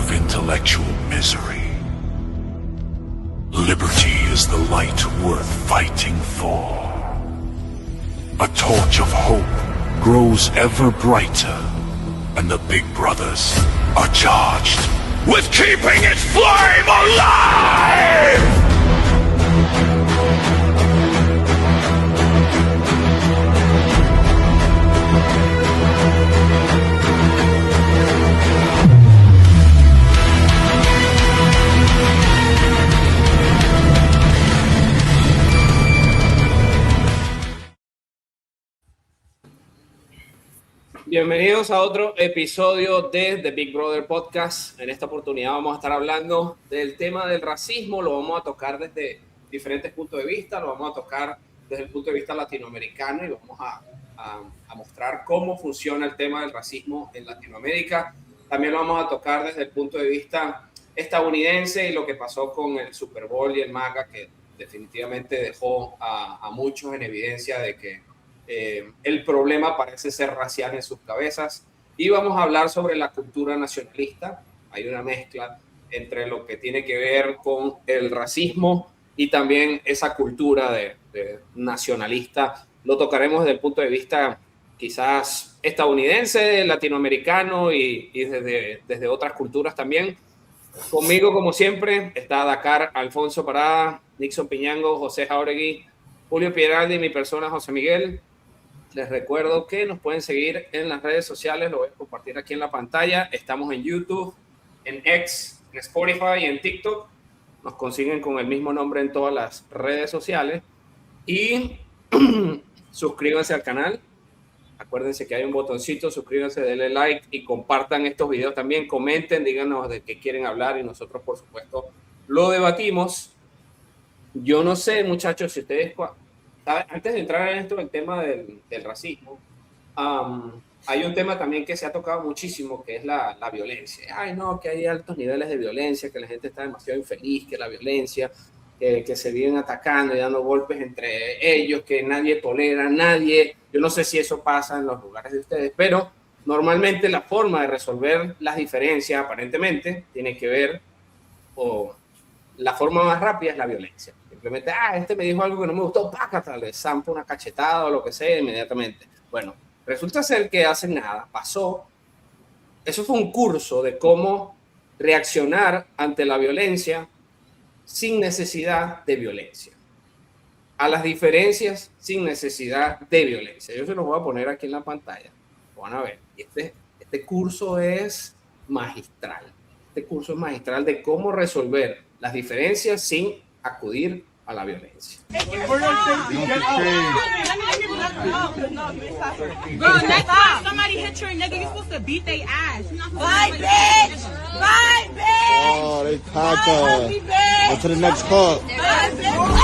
of intellectual misery. Liberty is the light worth fighting for. A torch of hope grows ever brighter, and the Big Brothers are charged with keeping its flame alive! Bienvenidos a otro episodio de The Big Brother Podcast. En esta oportunidad vamos a estar hablando del tema del racismo. Lo vamos a tocar desde diferentes puntos de vista. Lo vamos a tocar desde el punto de vista latinoamericano y vamos a mostrar cómo funciona el tema del racismo en Latinoamérica. También lo vamos a tocar desde el punto de vista estadounidense y lo que pasó con el Super Bowl y el MAGA, que definitivamente dejó a muchos en evidencia de que el problema parece ser racial en sus cabezas. Y vamos a hablar sobre la cultura nacionalista. Hay una mezcla entre lo que tiene que ver con el racismo y también esa cultura de nacionalista. Lo tocaremos desde el punto de vista quizás estadounidense, latinoamericano y desde otras culturas también. Conmigo, como siempre, está Dakar, Alfonso Parada, Nixon Piñango, José Jauregui, Julio Pieraldi y mi persona, José Miguel. Les recuerdo que nos pueden seguir en las redes sociales, lo voy a compartir aquí en la pantalla. Estamos en YouTube, en X, en Spotify y en TikTok. Nos consiguen con el mismo nombre en todas las redes sociales. Y suscríbanse al canal. Acuérdense que hay un botoncito, suscríbanse, denle like y compartan estos videos también. Comenten, díganos de qué quieren hablar y nosotros, por supuesto, lo debatimos. Yo no sé, muchachos, si ustedes... Antes de entrar en esto, el tema del racismo, hay un tema también que se ha tocado muchísimo, que es la violencia. Ay, no, que hay altos niveles de violencia, que la gente está demasiado infeliz, que la violencia, que se vienen atacando y dando golpes entre ellos, que nadie tolera a nadie. Yo no sé si eso pasa en los lugares de ustedes, pero normalmente la forma de resolver las diferencias, aparentemente, tiene que ver, o la forma más rápida es la violencia. Simplemente, este me dijo algo que no me gustó, pácata, le zampo una cachetada o lo que sea inmediatamente. Bueno, resulta ser que hace nada, pasó. Eso fue un curso de cómo reaccionar ante la violencia sin necesidad de violencia. A las diferencias sin necesidad de violencia. Yo se los voy a poner aquí en la pantalla. Van a ver. Este curso es magistral. Este curso es magistral de cómo resolver las diferencias sin acudir a la violencia. Bro, next time somebody hit your nigga, you're supposed to beat their ass. Bye, bitch! Bye, bitch! Oh, they packed us. Go to the next call. Bye, bitch!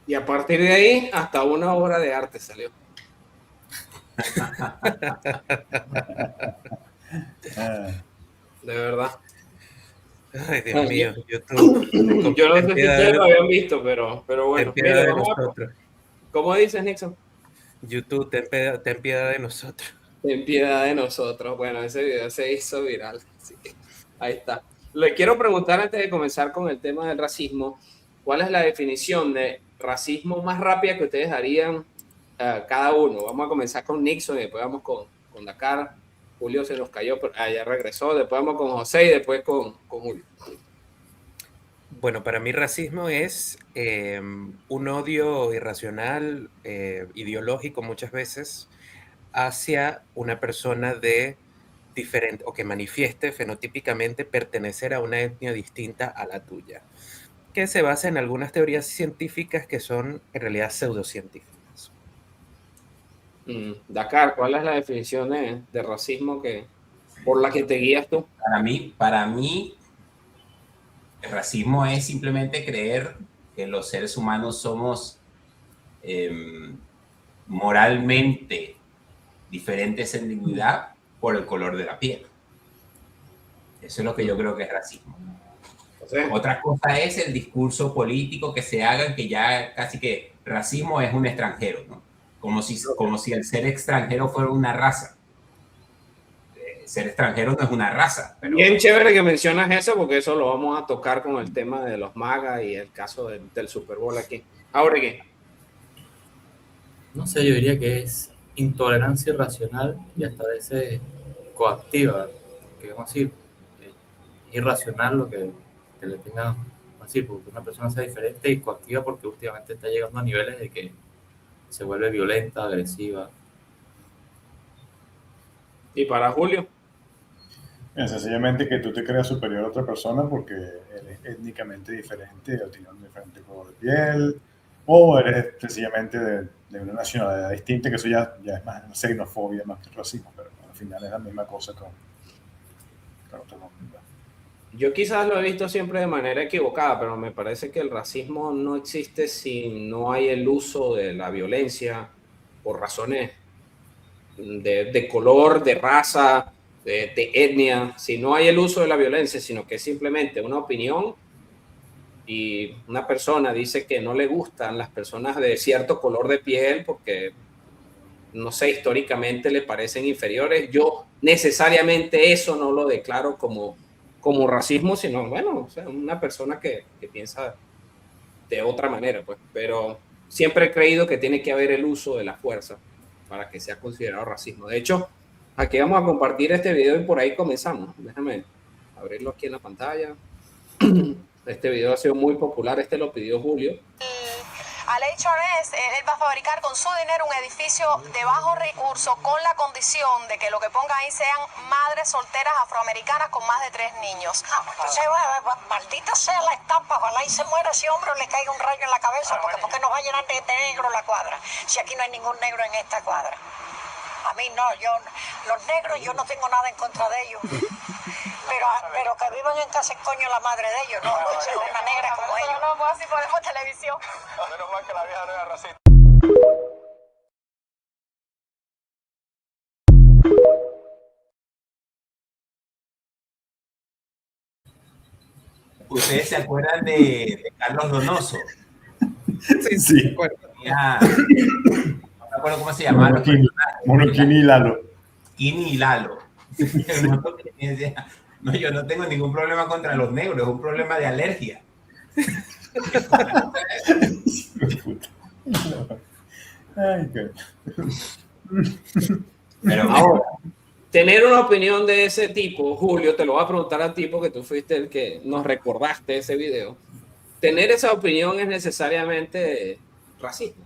Y a partir de ahí, hasta una obra de arte salió. De verdad. Ay, Dios mío, YouTube. Yo no sé si ustedes lo habían visto, pero bueno. Ten piedad de nosotros. ¿Cómo dices, Nixon? YouTube, ten piedad de nosotros. Ten piedad de nosotros. Bueno, ese video se hizo viral. Así que ahí está. Le quiero preguntar antes de comenzar con el tema del racismo, ¿cuál es la definición de racismo más rápida que ustedes darían cada uno? Vamos a comenzar con Nixon y después vamos con Dakar. Julio se nos cayó, pero ya regresó. Después vamos con José y después con Julio. Bueno, para mí racismo es un odio irracional, ideológico muchas veces, hacia una persona de diferente o que manifieste fenotípicamente pertenecer a una etnia distinta a la tuya, que se basa en algunas teorías científicas que son en realidad pseudocientíficas. Dakar, ¿cuál es la definición de racismo por la que te guías tú? Para mí El racismo es simplemente creer que los seres humanos somos moralmente diferentes en dignidad por el color de la piel. Eso es lo que yo creo que es racismo. Otra cosa es el discurso político que se haga, que ya casi que racismo es un extranjero, ¿no? Como si el ser extranjero fuera una raza. Ser extranjero no es una raza. Pero... Bien chévere que mencionas eso, porque eso lo vamos a tocar con el tema de los MAGA y el caso del Super Bowl aquí. Ahora, ¿qué? No sé, yo diría que es intolerancia irracional y hasta a veces coactiva, que vamos a decir, irracional lo que le tenga así, porque una persona sea diferente, y coactiva porque últimamente está llegando a niveles de que se vuelve violenta, agresiva. ¿Y para Julio? Sencillamente que tú te creas superior a otra persona porque eres étnicamente diferente, o tienes un diferente color de piel, o eres sencillamente de una nacionalidad distinta, que eso ya es más xenofobia más que racismo, pero al final es la misma cosa con otra comunidad. Yo quizás lo he visto siempre de manera equivocada, pero me parece que el racismo no existe si no hay el uso de la violencia por razones de color, de raza, de etnia. Si no hay el uso de la violencia, sino que es simplemente una opinión y una persona dice que no le gustan las personas de cierto color de piel porque, no sé, históricamente le parecen inferiores, yo necesariamente eso no lo declaro como racismo, sino, bueno, o sea, una persona que piensa de otra manera, pues. Pero siempre he creído que tiene que haber el uso de la fuerza para que sea considerado racismo. De hecho, aquí vamos a compartir este video y por ahí comenzamos. Déjame abrirlo aquí en la pantalla. Este video ha sido muy popular, este lo pidió Julio. Al HRS, él va a fabricar con su dinero un edificio de bajos recursos con la condición de que lo que ponga ahí sean madres solteras afroamericanas con más de 3 niños. Entonces, maldita sea la estampa, ojalá y se muera ese hombre o le caiga un rayo en la cabeza, porque nos va a llenar de negro la cuadra, si aquí no hay ningún negro en esta cuadra. A mí no, los negros yo no tengo nada en contra de ellos. Pero que vivan en casa coño la madre de ellos, no ser una negra como ellos. No, pues así ponemos televisión. Menos mal que la vieja no era racista. ¿Ustedes se acuerdan de Carlos Donoso? Sí. No me acuerdo cómo se llamaba. Kini y Lalo. Kini y Lalo. No, yo no tengo ningún problema contra los negros, es un problema de alergia. Pero ahora, tener una opinión de ese tipo, Julio, te lo voy a preguntar a ti porque tú fuiste el que nos recordaste ese video. ¿Tener esa opinión es necesariamente racismo?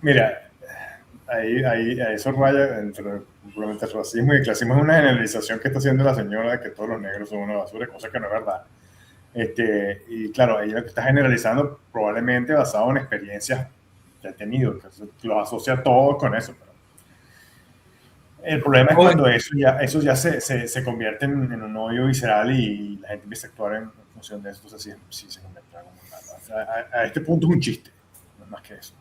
Mira, ahí eso raya entre probablemente el racismo y el clasismo. Es una generalización que está haciendo la señora de que todos los negros son una basura, cosa que no es verdad. Y claro, ahí lo que está generalizando probablemente basado en experiencias que ha tenido, que los asocia todos con eso. Pero el problema es cuando eso ya se convierte en un odio visceral y la gente empieza a actuar en función de eso. Entonces sí se convierte en algo muy malo. A este punto es un chiste, no es más que eso.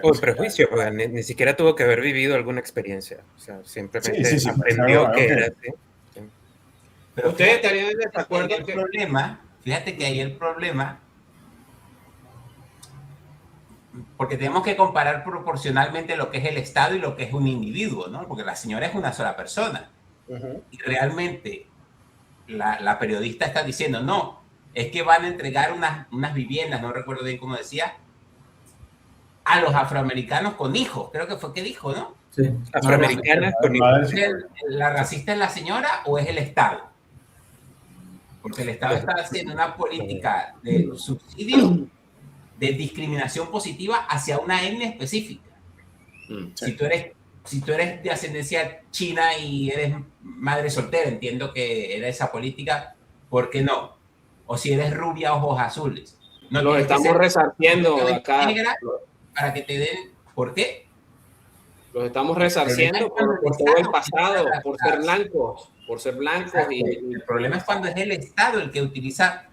O prejuicio, porque ni siquiera tuvo que haber vivido alguna experiencia. O sea, simplemente sí, aprendió que era así. Pero ustedes estarían en desacuerdo. Fíjate que ahí el problema, porque tenemos que comparar proporcionalmente lo que es el Estado y lo que es un individuo, ¿no? Porque la señora es una sola persona. Y realmente la periodista está diciendo, no, es que van a entregar unas viviendas, no recuerdo bien cómo decía, a los afroamericanos con hijos. Creo que fue que dijo, ¿no? Sí. Afroamericanas con hijos. ¿La racista es la señora o es el Estado? Porque el Estado está haciendo una política de subsidio, de discriminación positiva hacia una etnia específica. Sí. Si tú eres de ascendencia china y eres madre soltera, entiendo que era esa política, ¿por qué no? O si eres rubia, ojos azules. No, lo estamos resarciendo acá. Negra para que te den, ¿por qué? Los estamos resarciendo por todo el pasado, por ser blancos. El problema es cuando es el Estado el que utiliza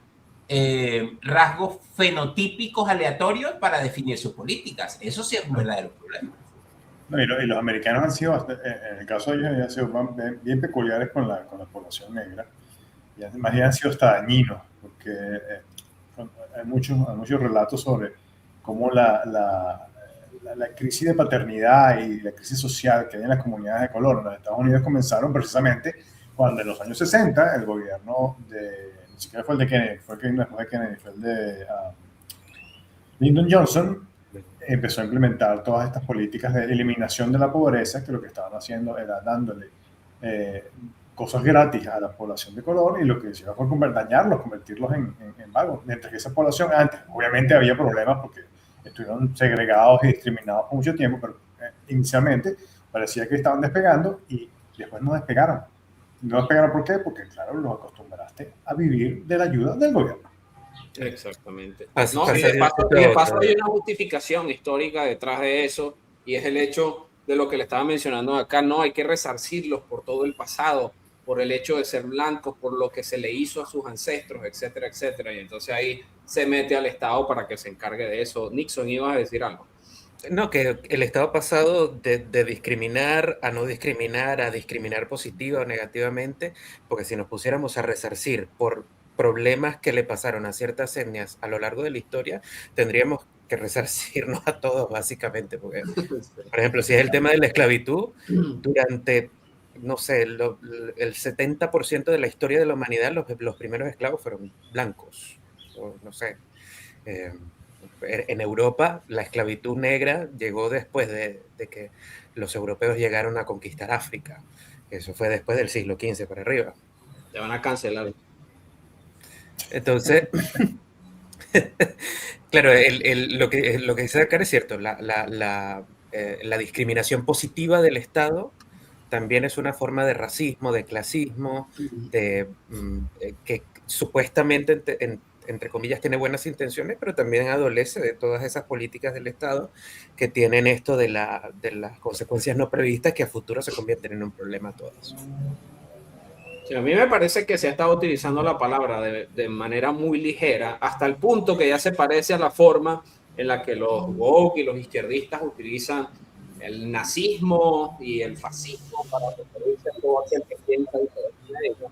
rasgos fenotípicos aleatorios para definir sus políticas. Eso sí es un verdadero problema. No, y los americanos han sido, en el caso de ellos, han sido bien peculiares con la población negra. Y además han sido hasta dañinos, porque hay muchos relatos sobre cómo la crisis de paternidad y la crisis social que hay en las comunidades de color en los Estados Unidos comenzaron precisamente cuando en los años 60 el gobierno ni siquiera fue el de Kennedy, fue el de Lyndon Johnson, empezó a implementar todas estas políticas de eliminación de la pobreza, que lo que estaban haciendo era dándole cosas gratis a la población de color, y lo que hicieron fue dañarlos, convertirlos en vagos. Mientras que esa población antes, obviamente había problemas porque estuvieron segregados y discriminados por mucho tiempo, pero inicialmente parecía que estaban despegando y después no despegaron. ¿No despegaron por qué? Porque, claro, los acostumbraste a vivir de la ayuda del gobierno. Exactamente. De paso hay una justificación histórica detrás de eso, y es el hecho de lo que le estaba mencionando acá. No, hay que resarcirlos por todo el pasado, por el hecho de ser blancos, por lo que se le hizo a sus ancestros, etcétera, etcétera. Y entonces ahí se mete al Estado para que se encargue de eso. Nixon, ibas a decir algo. No, que el Estado ha pasado de discriminar a no discriminar, a discriminar positiva o negativamente, porque si nos pusiéramos a resarcir por problemas que le pasaron a ciertas etnias a lo largo de la historia, tendríamos que resarcirnos a todos, básicamente, porque, por ejemplo, si es el tema de la esclavitud, durante, no sé, el 70% de la historia de la humanidad, los primeros esclavos fueron blancos, o no sé. En Europa, la esclavitud negra llegó después de que los europeos llegaron a conquistar África. Eso fue después del siglo XV para arriba. Te van a cancelar. Entonces, claro, lo que dice acá es cierto. La discriminación positiva del Estado también es una forma de racismo, de clasismo, que supuestamente, entre comillas, tiene buenas intenciones, pero también adolece de todas esas políticas del Estado que tienen esto de las consecuencias no previstas que a futuro se convierten en un problema todas. Sí, a mí me parece que se ha estado utilizando la palabra de manera muy ligera, hasta el punto que ya se parece a la forma en la que los woke y los izquierdistas utilizan el nazismo y el fascismo para referirse a todo aquel que piensa diferente de ellos.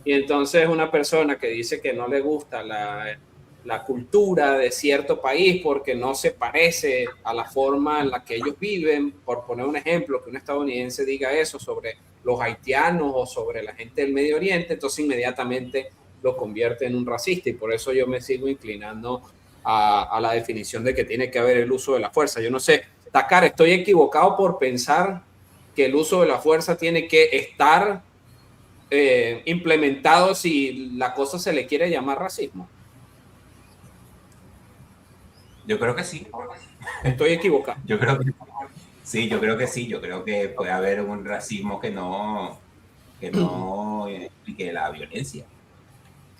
Y entonces una persona que dice que no le gusta la cultura de cierto país porque no se parece a la forma en la que ellos viven, por poner un ejemplo, que un estadounidense diga eso sobre los haitianos o sobre la gente del Medio Oriente, entonces inmediatamente lo convierte en un racista, y por eso yo me sigo inclinando a la definición de que tiene que haber el uso de la fuerza. Yo no sé, Takar, ¿estoy equivocado por pensar que el uso de la fuerza tiene que estar implementado si la cosa se le quiere llamar racismo? Yo creo que sí. Estoy equivocado. Yo creo que sí, yo creo que sí. Yo creo que puede haber un racismo que no implique la violencia.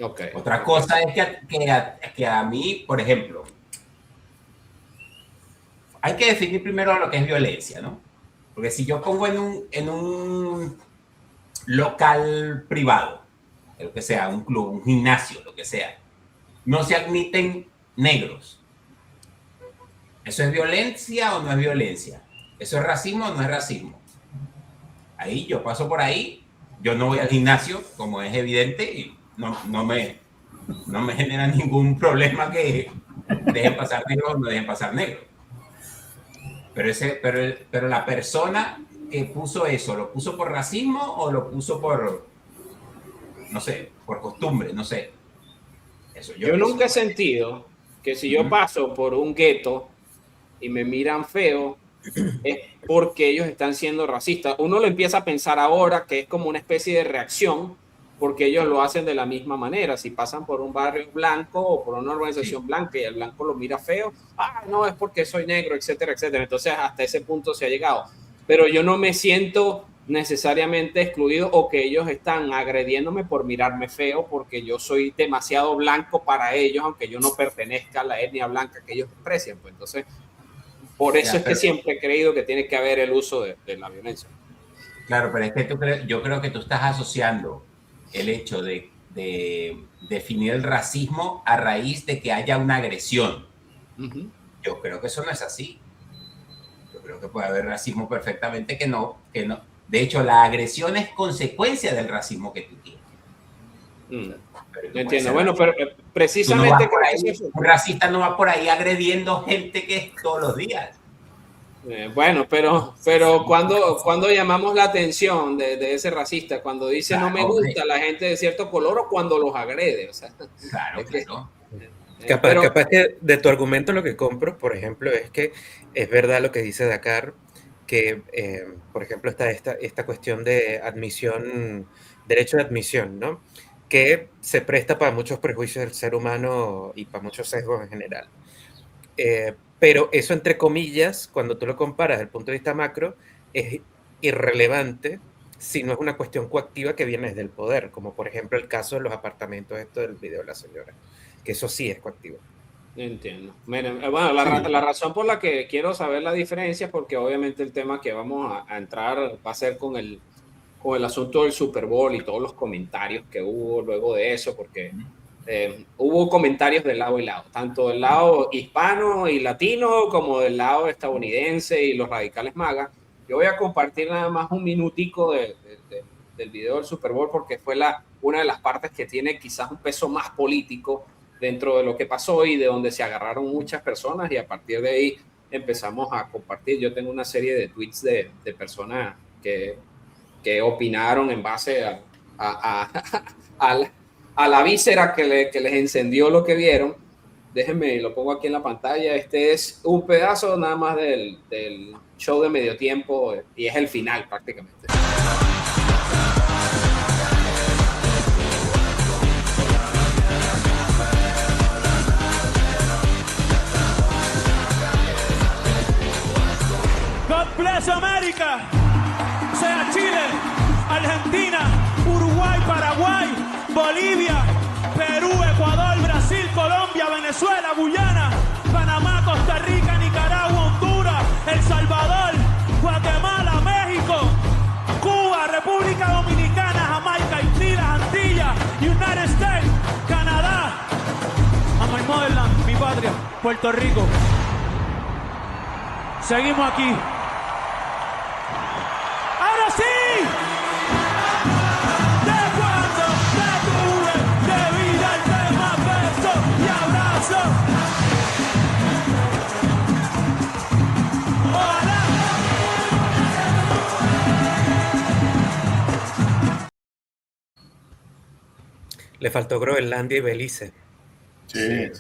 Okay. Otra cosa es que a mí, por ejemplo, hay que definir primero lo que es violencia, ¿no? Porque si yo pongo en un local privado, lo que sea, un club, un gimnasio, lo que sea, no se admiten negros. ¿Eso es violencia o no es violencia? ¿Eso es racismo o no es racismo? Ahí yo paso por ahí, yo no voy al gimnasio, como es evidente, y no me genera ningún problema que dejen pasar negros o no dejen pasar negros. Pero la persona que puso eso, ¿lo puso por racismo o lo puso por, no sé, por costumbre? No sé. Eso yo nunca he sentido que si yo paso por un gueto y me miran feo, es porque ellos están siendo racistas. Uno lo empieza a pensar ahora que es como una especie de reacción, porque ellos lo hacen de la misma manera. Si pasan por un barrio blanco o por una organización blanca y el blanco lo mira feo, no, es porque soy negro, etcétera, etcétera. Entonces hasta ese punto se ha llegado. Pero yo no me siento necesariamente excluido o que ellos están agrediéndome por mirarme feo porque yo soy demasiado blanco para ellos, aunque yo no pertenezca a la etnia blanca que ellos desprecian. Pues entonces, Por eso Ya, es que pero- siempre he creído que tiene que haber el uso de la violencia. Claro, pero es que yo creo que tú estás asociando el hecho de definir el racismo a raíz de que haya una agresión. Yo creo que eso no es así. Yo creo que puede haber racismo perfectamente que no. De hecho, la agresión es consecuencia del racismo que tú tienes. Entiendo. Bueno, pero precisamente un racista no va por ahí agrediendo gente que es todos los días. Bueno, pero cuando llamamos la atención de ese racista, cuando dice no me gusta la gente de cierto color o cuando los agrede, o sea, claro, claro. Capaz que de tu argumento lo que compro, por ejemplo, es que es verdad lo que dice Dakar, que, por ejemplo, está esta cuestión de admisión, derecho de admisión, ¿no? Que se presta para muchos prejuicios del ser humano y para muchos sesgos en general. Pero eso, entre comillas, cuando tú lo comparas desde el punto de vista macro, es irrelevante si no es una cuestión coactiva que viene desde el poder, como por ejemplo el caso de los apartamentos, esto del video de la señora, que eso sí es coactivo. Entiendo. Miren, bueno, la razón por la que quiero saber la diferencia es porque obviamente el tema que vamos a entrar va a ser con el asunto del Super Bowl y todos los comentarios que hubo luego de eso, porque hubo comentarios del lado y lado, tanto del lado hispano y latino como del lado estadounidense y los radicales MAGA. Yo voy a compartir nada más un minutico del video del Super Bowl porque fue una de las partes que tiene quizás un peso más político dentro de lo que pasó y de donde se agarraron muchas personas, y a partir de ahí empezamos a compartir. Yo tengo una serie de tweets de personas que opinaron en base a la víscera que les encendió lo que vieron. Déjenme, lo pongo aquí en la pantalla. Este es un pedazo nada más del show de medio tiempo y es el final prácticamente. God bless America. Sea Chile, Argentina, Uruguay, Paraguay, Bolivia, Perú, Ecuador, Brasil, Colombia, Venezuela, Guyana, Panamá, Costa Rica, Nicaragua, Honduras, El Salvador, Guatemala, México, Cuba, República Dominicana, Jamaica, Haití, las Antillas, United States, Canadá, a my motherland, mi patria, Puerto Rico. Seguimos aquí. ¡Ahora sí! De cuando te tuve, de vida el tema, beso y abrazo. ¡Ojalá! Le faltó Groenlandia y Belice. Sí.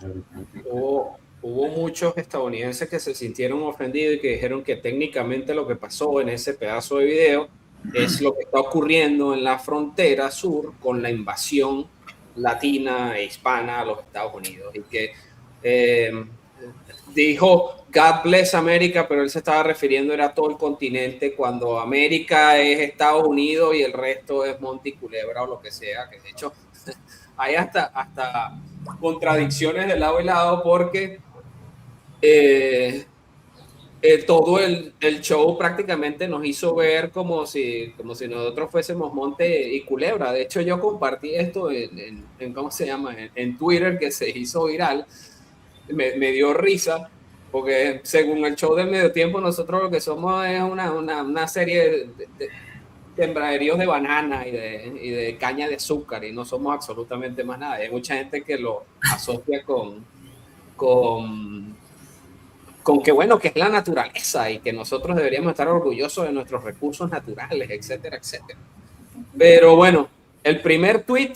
Hubo muchos estadounidenses que se sintieron ofendidos y que dijeron que técnicamente lo que pasó en ese pedazo de video es lo que está ocurriendo en la frontera sur con la invasión latina e hispana a los Estados Unidos. Y que dijo God bless America, pero él se estaba refiriendo era a todo el continente, cuando América es Estados Unidos y el resto es Monte y Culebra o lo que sea, que de hecho hay hasta contradicciones de lado y lado, porque todo el show prácticamente nos hizo ver como si nosotros fuésemos Monte y Culebra. De hecho, yo compartí esto en ¿cómo se llama? En Twitter, que se hizo viral. Me dio risa, porque según el show del medio tiempo, nosotros lo que somos es una serie de sembraderíos de banana y de caña de azúcar, y no somos absolutamente más nada. Hay mucha gente que lo asocia con que bueno, que es la naturaleza y que nosotros deberíamos estar orgullosos de nuestros recursos naturales, etcétera, etcétera. Pero bueno, el primer tweet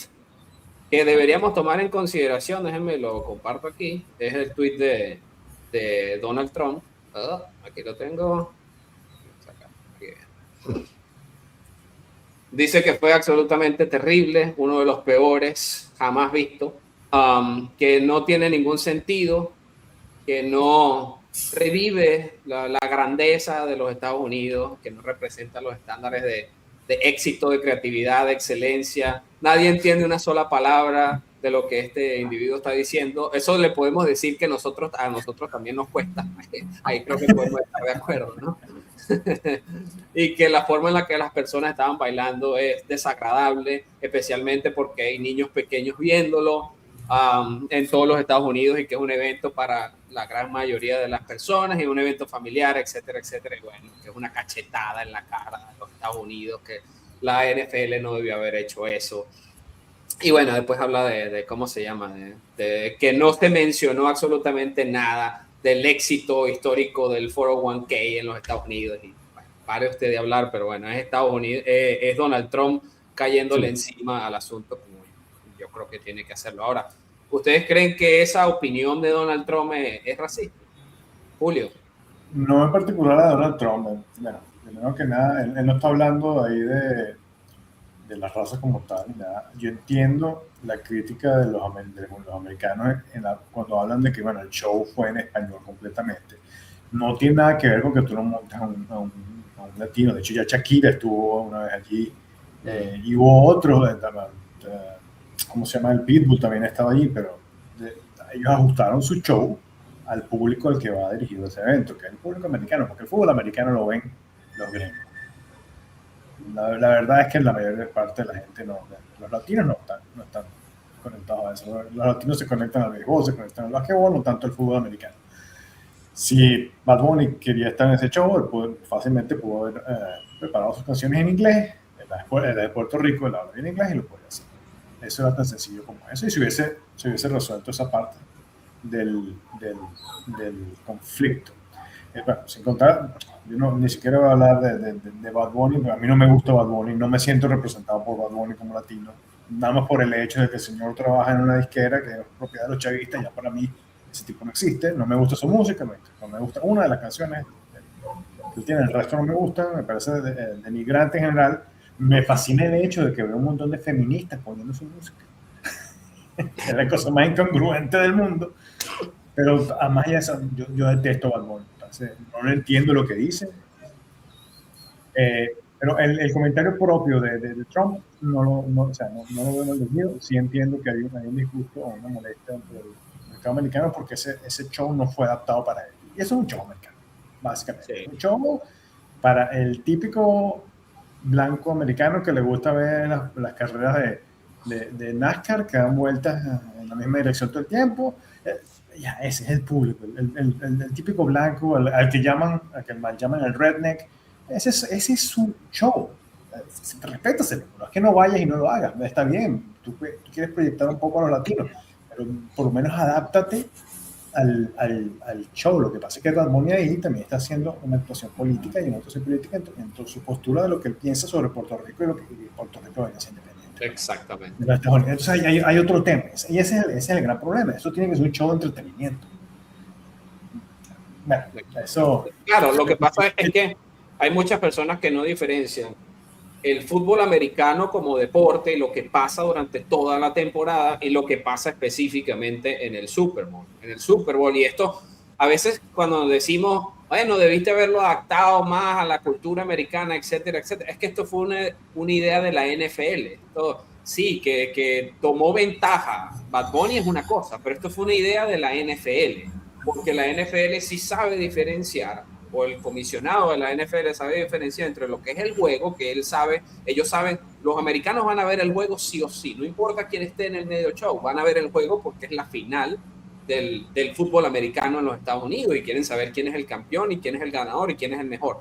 que deberíamos tomar en consideración, déjenme lo comparto aquí, es el tweet de Donald Trump. Aquí lo tengo. Dice que fue absolutamente terrible, uno de los peores jamás visto, que no tiene ningún sentido, que no revive la grandeza de los Estados Unidos, que no representa los estándares de éxito, de creatividad, de excelencia. Nadie entiende una sola palabra de lo que este individuo está diciendo. Eso le podemos decir que a nosotros también nos cuesta. Ahí creo que podemos estar de acuerdo, ¿no? Y que la forma en la que las personas estaban bailando es desagradable, especialmente porque hay niños pequeños viéndolo en todos los Estados Unidos, y que es un evento para la gran mayoría de las personas y un evento familiar, etcétera, etcétera. Y bueno, que es una cachetada en la cara de los Estados Unidos, que la NFL no debió haber hecho eso. Y bueno, después habla de ¿cómo se llama? De que no se mencionó absolutamente nada del éxito histórico del 401k en los Estados Unidos. Y bueno, pare usted de hablar, pero bueno, es Estados Unidos, es Donald Trump cayéndole encima al asunto, como yo creo que tiene que hacerlo. Ahora, ¿ustedes creen que esa opinión de Donald Trump es racista? Julio. No en particular a Donald Trump. Bueno, primero que nada, él no está hablando ahí de las razas como tal, nada. Yo entiendo la crítica de los americanos cuando hablan de que, bueno, el show fue en español completamente. No tiene nada que ver con que tú no montes a un latino. De hecho, ya Shakira estuvo una vez allí, y hubo otros, ¿cómo se llama? El Pitbull también estaba allí, pero ellos ajustaron su show al público al que va dirigido ese evento, que es el público americano, porque el fútbol americano lo ven los gringos. La verdad es que la mayor parte de la gente los latinos no están conectados a eso. Los latinos se conectan al béisbol, se conectan al basquetbol, no tanto al fútbol americano. Si Bad Bunny quería estar en ese show, él fácilmente pudo haber preparado sus canciones en inglés, la de Puerto Rico, él habla en inglés y lo podía hacer. Eso era tan sencillo como eso, y se hubiese resuelto esa parte del conflicto. Bueno, sin contar, yo ni siquiera voy a hablar de Bad Bunny, pero a mí no me gusta Bad Bunny, no me siento representado por Bad Bunny como latino, nada más por el hecho de que el señor trabaja en una disquera que es propiedad de los chavistas. Ya para mí ese tipo no existe, no me gusta su música, no me gusta una de las canciones que él tiene, el resto no me gusta, me parece denigrante en general. Me fascina el hecho de que veo un montón de feministas poniendo su música. Es la cosa más incongruente del mundo. Pero además de eso, yo detesto Bad Bunny. Entonces, no entiendo lo que dice. Pero el comentario propio de Trump no lo veo entendido. Sí entiendo que hay un disgusto o una molestia entre el mercado americano, porque ese show no fue adaptado para él. Y eso es un show americano, básicamente. Sí. Un show para el típico blanco americano que le gusta ver las carreras de NASCAR que dan vueltas en la misma dirección todo el tiempo. Ya, ese es el público, el típico blanco, al que mal llaman el redneck. Ese es su show. Respétaselo, no es que no vayas y no lo hagas, está bien, tú quieres proyectar un poco a los latinos, pero por lo menos adáptate al show. Lo que pasa es que Bad Bunny ahí también está haciendo una actuación política, y una actuación política en su postura de lo que él piensa sobre Puerto Rico y lo que Puerto Rico venga a ser independiente. Exactamente. Entonces hay otro tema, y ese es el gran problema. Eso tiene que ser un show de entretenimiento. Bueno, eso... Claro, lo que pasa es que hay muchas personas que no diferencian el fútbol americano como deporte y lo que pasa durante toda la temporada y lo que pasa específicamente en el Super Bowl. En el Super Bowl, y esto a veces cuando decimos, bueno, debiste haberlo adaptado más a la cultura americana, etcétera, etcétera, es que esto fue una idea de la NFL. Esto, sí, que tomó ventaja. Bad Bunny es una cosa, pero esto fue una idea de la NFL, porque la NFL sí sabe diferenciar, o el comisionado de la NFL sabe diferenciar entre lo que es el juego, que ellos saben, los americanos van a ver el juego sí o sí, no importa quién esté en el medio show, van a ver el juego porque es la final del fútbol americano en los Estados Unidos, y quieren saber quién es el campeón y quién es el ganador y quién es el mejor.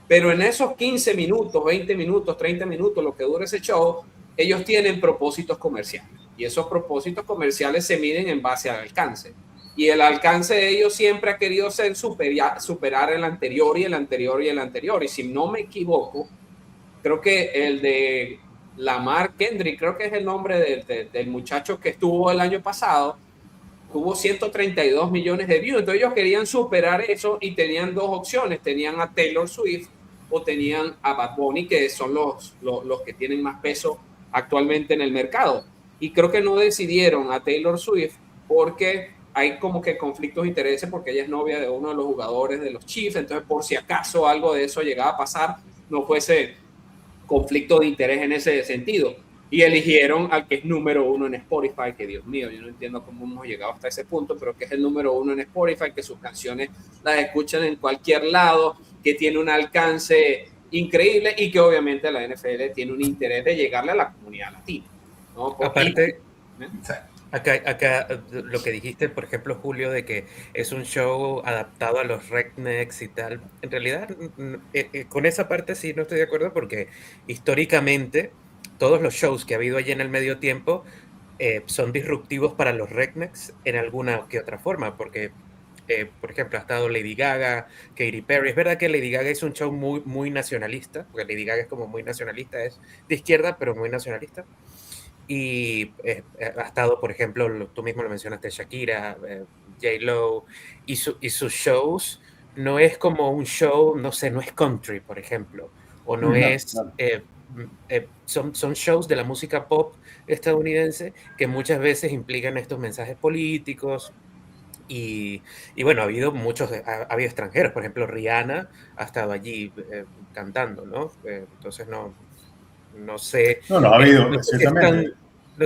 Pero en esos 15 minutos, 20 minutos, 30 minutos, lo que dura ese show, ellos tienen propósitos comerciales, y esos propósitos comerciales se miden en base al alcance. Y el alcance de ellos siempre ha querido ser superar el anterior y el anterior y el anterior. Y si no me equivoco, creo que el de Lamar Kendrick, creo que es el nombre del muchacho que estuvo el año pasado, tuvo 132 millones de views. Entonces ellos querían superar eso y tenían dos opciones. Tenían a Taylor Swift o tenían a Bad Bunny, que son los que tienen más peso actualmente en el mercado. Y creo que no decidieron a Taylor Swift porque hay como que conflictos de intereses, porque ella es novia de uno de los jugadores de los Chiefs. Entonces, por si acaso algo de eso llegaba a pasar, no fuese conflicto de interés en ese sentido. y eligieron al que es número 1 en Spotify, que Dios mío, yo no entiendo cómo hemos llegado hasta ese punto, pero que es el número 1 en Spotify, que sus canciones las escuchan en cualquier lado, que tiene un alcance increíble y que obviamente la NFL tiene un interés de llegarle a la comunidad latina, ¿no? Aparte, acá lo que dijiste, por ejemplo, Julio, de que es un show adaptado a los rednecks y tal, en realidad con esa parte sí no estoy de acuerdo, porque históricamente todos los shows que ha habido allí en el medio tiempo son disruptivos para los rednecks en alguna que otra forma, porque por ejemplo ha estado Lady Gaga, Katy Perry. Es verdad que Lady Gaga es un show muy, muy nacionalista, porque Lady Gaga es como muy nacionalista, es de izquierda pero muy nacionalista. Y ha estado, por ejemplo, tú mismo lo mencionaste, Shakira, J-Lo, y sus shows no es como un show, no sé, no es country, por ejemplo, o no es... son shows de la música pop estadounidense que muchas veces implican estos mensajes políticos y bueno, ha habido ha habido extranjeros, por ejemplo, Rihanna ha estado allí cantando, ¿no? Entonces no sé. No ha habido, no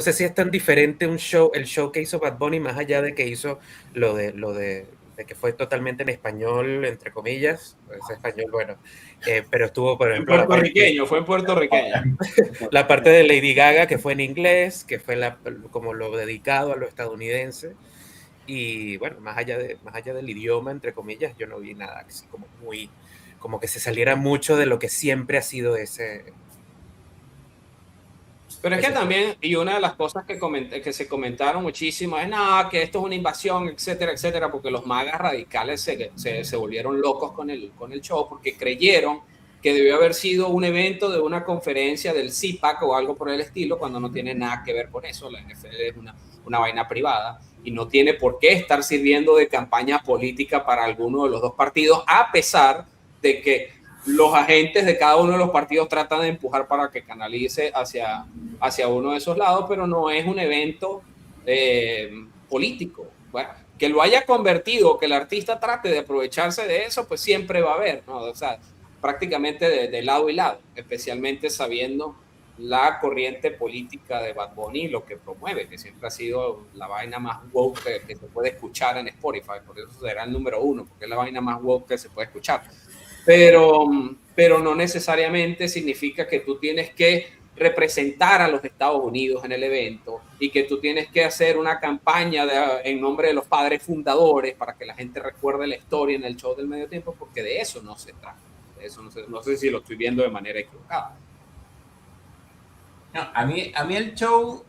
sé si es tan diferente el show que hizo Bad Bunny, más allá de que hizo lo de que fue totalmente en español, entre comillas, es español, bueno, pero estuvo, por ejemplo... Fue en puertorriqueño. La parte de Lady Gaga, que fue en inglés, que fue como lo dedicado a lo estadounidense, y bueno, más allá del idioma, entre comillas, yo no vi nada así como que se saliera mucho de lo que siempre ha sido ese... Pero es que también, y una de las cosas que se comentaron muchísimo es que esto es una invasión, etcétera, etcétera, porque los magas radicales se volvieron locos con el show, porque creyeron que debió haber sido un evento de una conferencia del CPAC o algo por el estilo, cuando no tiene nada que ver con eso. La NFL es una vaina privada y no tiene por qué estar sirviendo de campaña política para alguno de los dos partidos, a pesar de que los agentes de cada uno de los partidos tratan de empujar para que canalice hacia uno de esos lados, pero no es un evento político. Bueno, que lo haya convertido, que el artista trate de aprovecharse de eso, pues siempre va a haber, ¿no? O sea, prácticamente de lado y lado, especialmente sabiendo la corriente política de Bad Bunny, lo que promueve, que siempre ha sido la vaina más woke que se puede escuchar en Spotify, por eso será el número 1, porque es la vaina más woke que se puede escuchar. Pero no necesariamente significa que tú tienes que representar a los Estados Unidos en el evento y que tú tienes que hacer una campaña en nombre de los padres fundadores para que la gente recuerde la historia en el show del medio tiempo, porque de eso no se trata. De eso no sé si lo estoy viendo de manera equivocada. No, a mí el show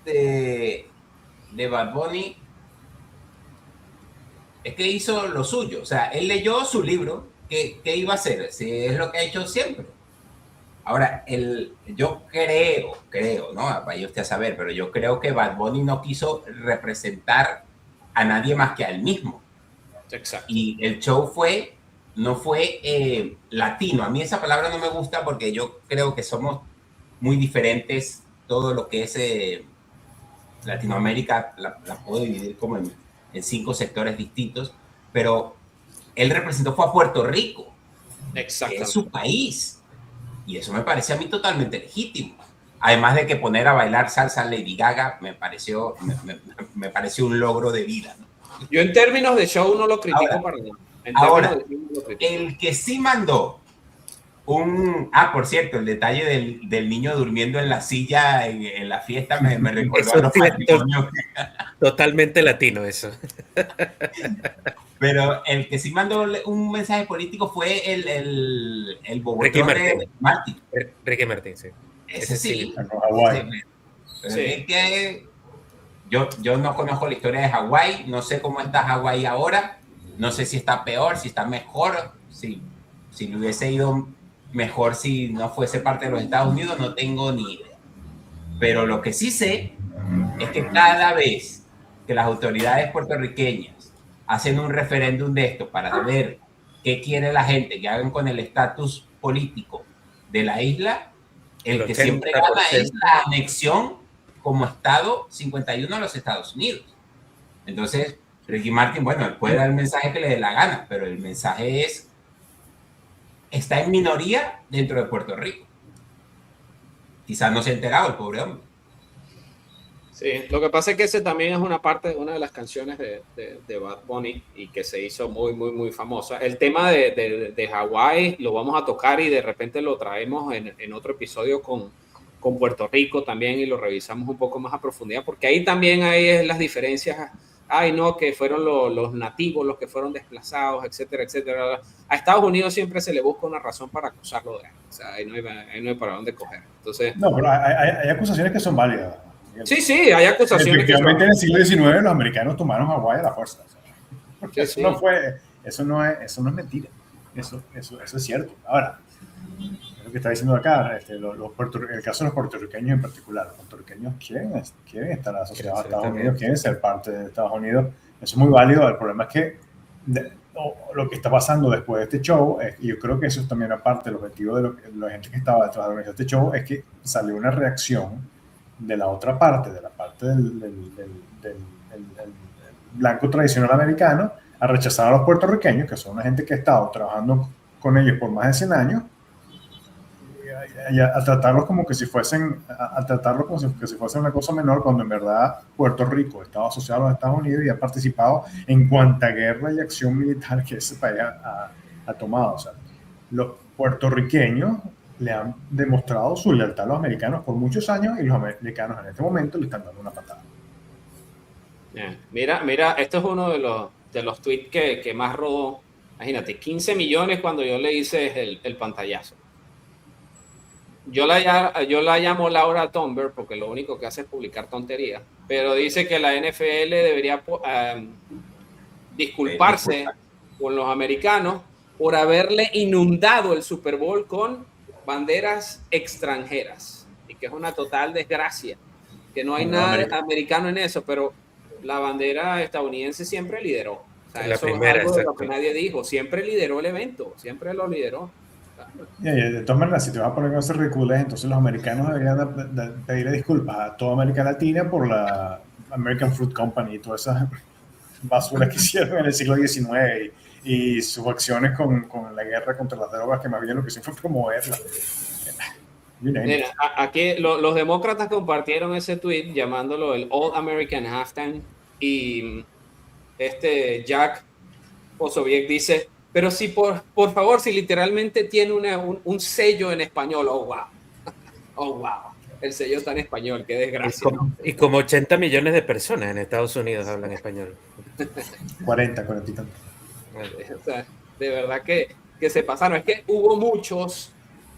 de Bad Bunny es que hizo lo suyo. O sea, él leyó su libro. ¿Qué iba a hacer? Si es lo que ha hecho siempre. Ahora, yo creo, ¿no? Vaya usted a saber, pero yo creo que Bad Bunny no quiso representar a nadie más que a él mismo. Exacto. Y el show no fue latino. A mí esa palabra no me gusta porque yo creo que somos muy diferentes. Todo lo que es Latinoamérica la puedo dividir como en 5 sectores distintos, pero él fue a Puerto Rico, que es su país, y eso me parece a mí totalmente legítimo. Además de que poner a bailar salsa Lady Gaga me pareció un logro de vida, ¿no? Yo en términos de show no lo critico para nada. Ahora, el que sí mandó por cierto, el detalle del niño durmiendo en la silla en la fiesta me recordó a los matrimonios. Totalmente latino eso. Pero el que sí mandó un mensaje político fue el bobotón de Martin. Ricky Martin, sí. Ese sí. Hawái. Sí. Es que yo no conozco la historia de Hawái, no sé cómo está Hawái ahora, no sé si está peor, si está mejor, si le hubiese ido mejor si no fuese parte de los Estados Unidos, no tengo ni idea. Pero lo que sí sé es que cada vez que las autoridades puertorriqueñas hacen un referéndum de esto para ver qué quiere la gente que hagan con el estatus político de la isla, el que siempre gana es la anexión como Estado 51 a los Estados Unidos. Entonces, Ricky Martin, bueno, él puede dar el mensaje que le dé la gana, pero el mensaje está en minoría dentro de Puerto Rico. quizás no se ha enterado el pobre hombre. Sí, lo que pasa es que ese también es una de las canciones de Bad Bunny y que se hizo muy, muy, muy famosa. El tema de Hawái lo vamos a tocar y de repente lo traemos en otro episodio con Puerto Rico también y lo revisamos un poco más a profundidad, porque ahí también hay las diferencias. Ay, no, que fueron los nativos los que fueron desplazados, etcétera, etcétera. A Estados Unidos siempre se le busca una razón para acusarlo de algo. O sea, ahí no hay para dónde coger. Entonces, No, pero hay acusaciones que son válidas. sí, hay acusaciones. Efectivamente, en el siglo XIX los americanos tomaron Hawái a la fuerza. Porque Sí, eso no es mentira. Eso es cierto. Ahora, lo que está diciendo acá, el caso de los puertorriqueños en particular. Los puertorriqueños quieren estar asociados a Estados Unidos, quieren ser parte de Estados Unidos. Eso es muy válido. El problema es que lo que está pasando después de este show, y yo creo que eso es también aparte del objetivo de la gente que estaba detrás de este show, es que salió una reacción de la otra parte, de la parte del blanco tradicional americano, a rechazar a los puertorriqueños, que son una gente que ha estado trabajando con ellos por más de 100 años, a tratarlos como que si fuesen una cosa menor, cuando en verdad Puerto Rico estaba asociado a los Estados Unidos y ha participado en cuanta guerra y acción militar que ese país ha tomado. O sea, los puertorriqueños le han demostrado su lealtad a los americanos por muchos años y los americanos en este momento le están dando una patada. Mira, esto es uno de los tweets que más rodó. Imagínate, 15 millones cuando yo le hice el pantallazo. Yo la llamo Laura Thunberg porque lo único que hace es publicar tonterías, pero dice que la NFL debería disculparse con los americanos por haberle inundado el Super Bowl con banderas extranjeras y que es una total desgracia, que no hay nada americano en eso, pero la bandera estadounidense siempre lideró. O sea, la eso primera, es algo de lo exacto. que nadie dijo, siempre lideró el evento, siempre lo lideró. Y de todas maneras, si te vas a poner con ese ridiculez, entonces los americanos deberían pedirle disculpas a toda América Latina por la American Fruit Company y todas esas basuras que hicieron en el siglo XIX y sus acciones con la guerra contra las drogas, que más bien lo que hicieron fue promoverla. Mira, aquí los demócratas compartieron ese tweet llamándolo el All American Halftime y Jack Posobiec dice, pero si por favor, si literalmente tiene un sello en español, oh wow, el sello está en español, qué desgracia. Y como 80 millones de personas en Estados Unidos hablan español. 40 y tanto. O sea, de verdad que se pasaron, es que hubo muchos,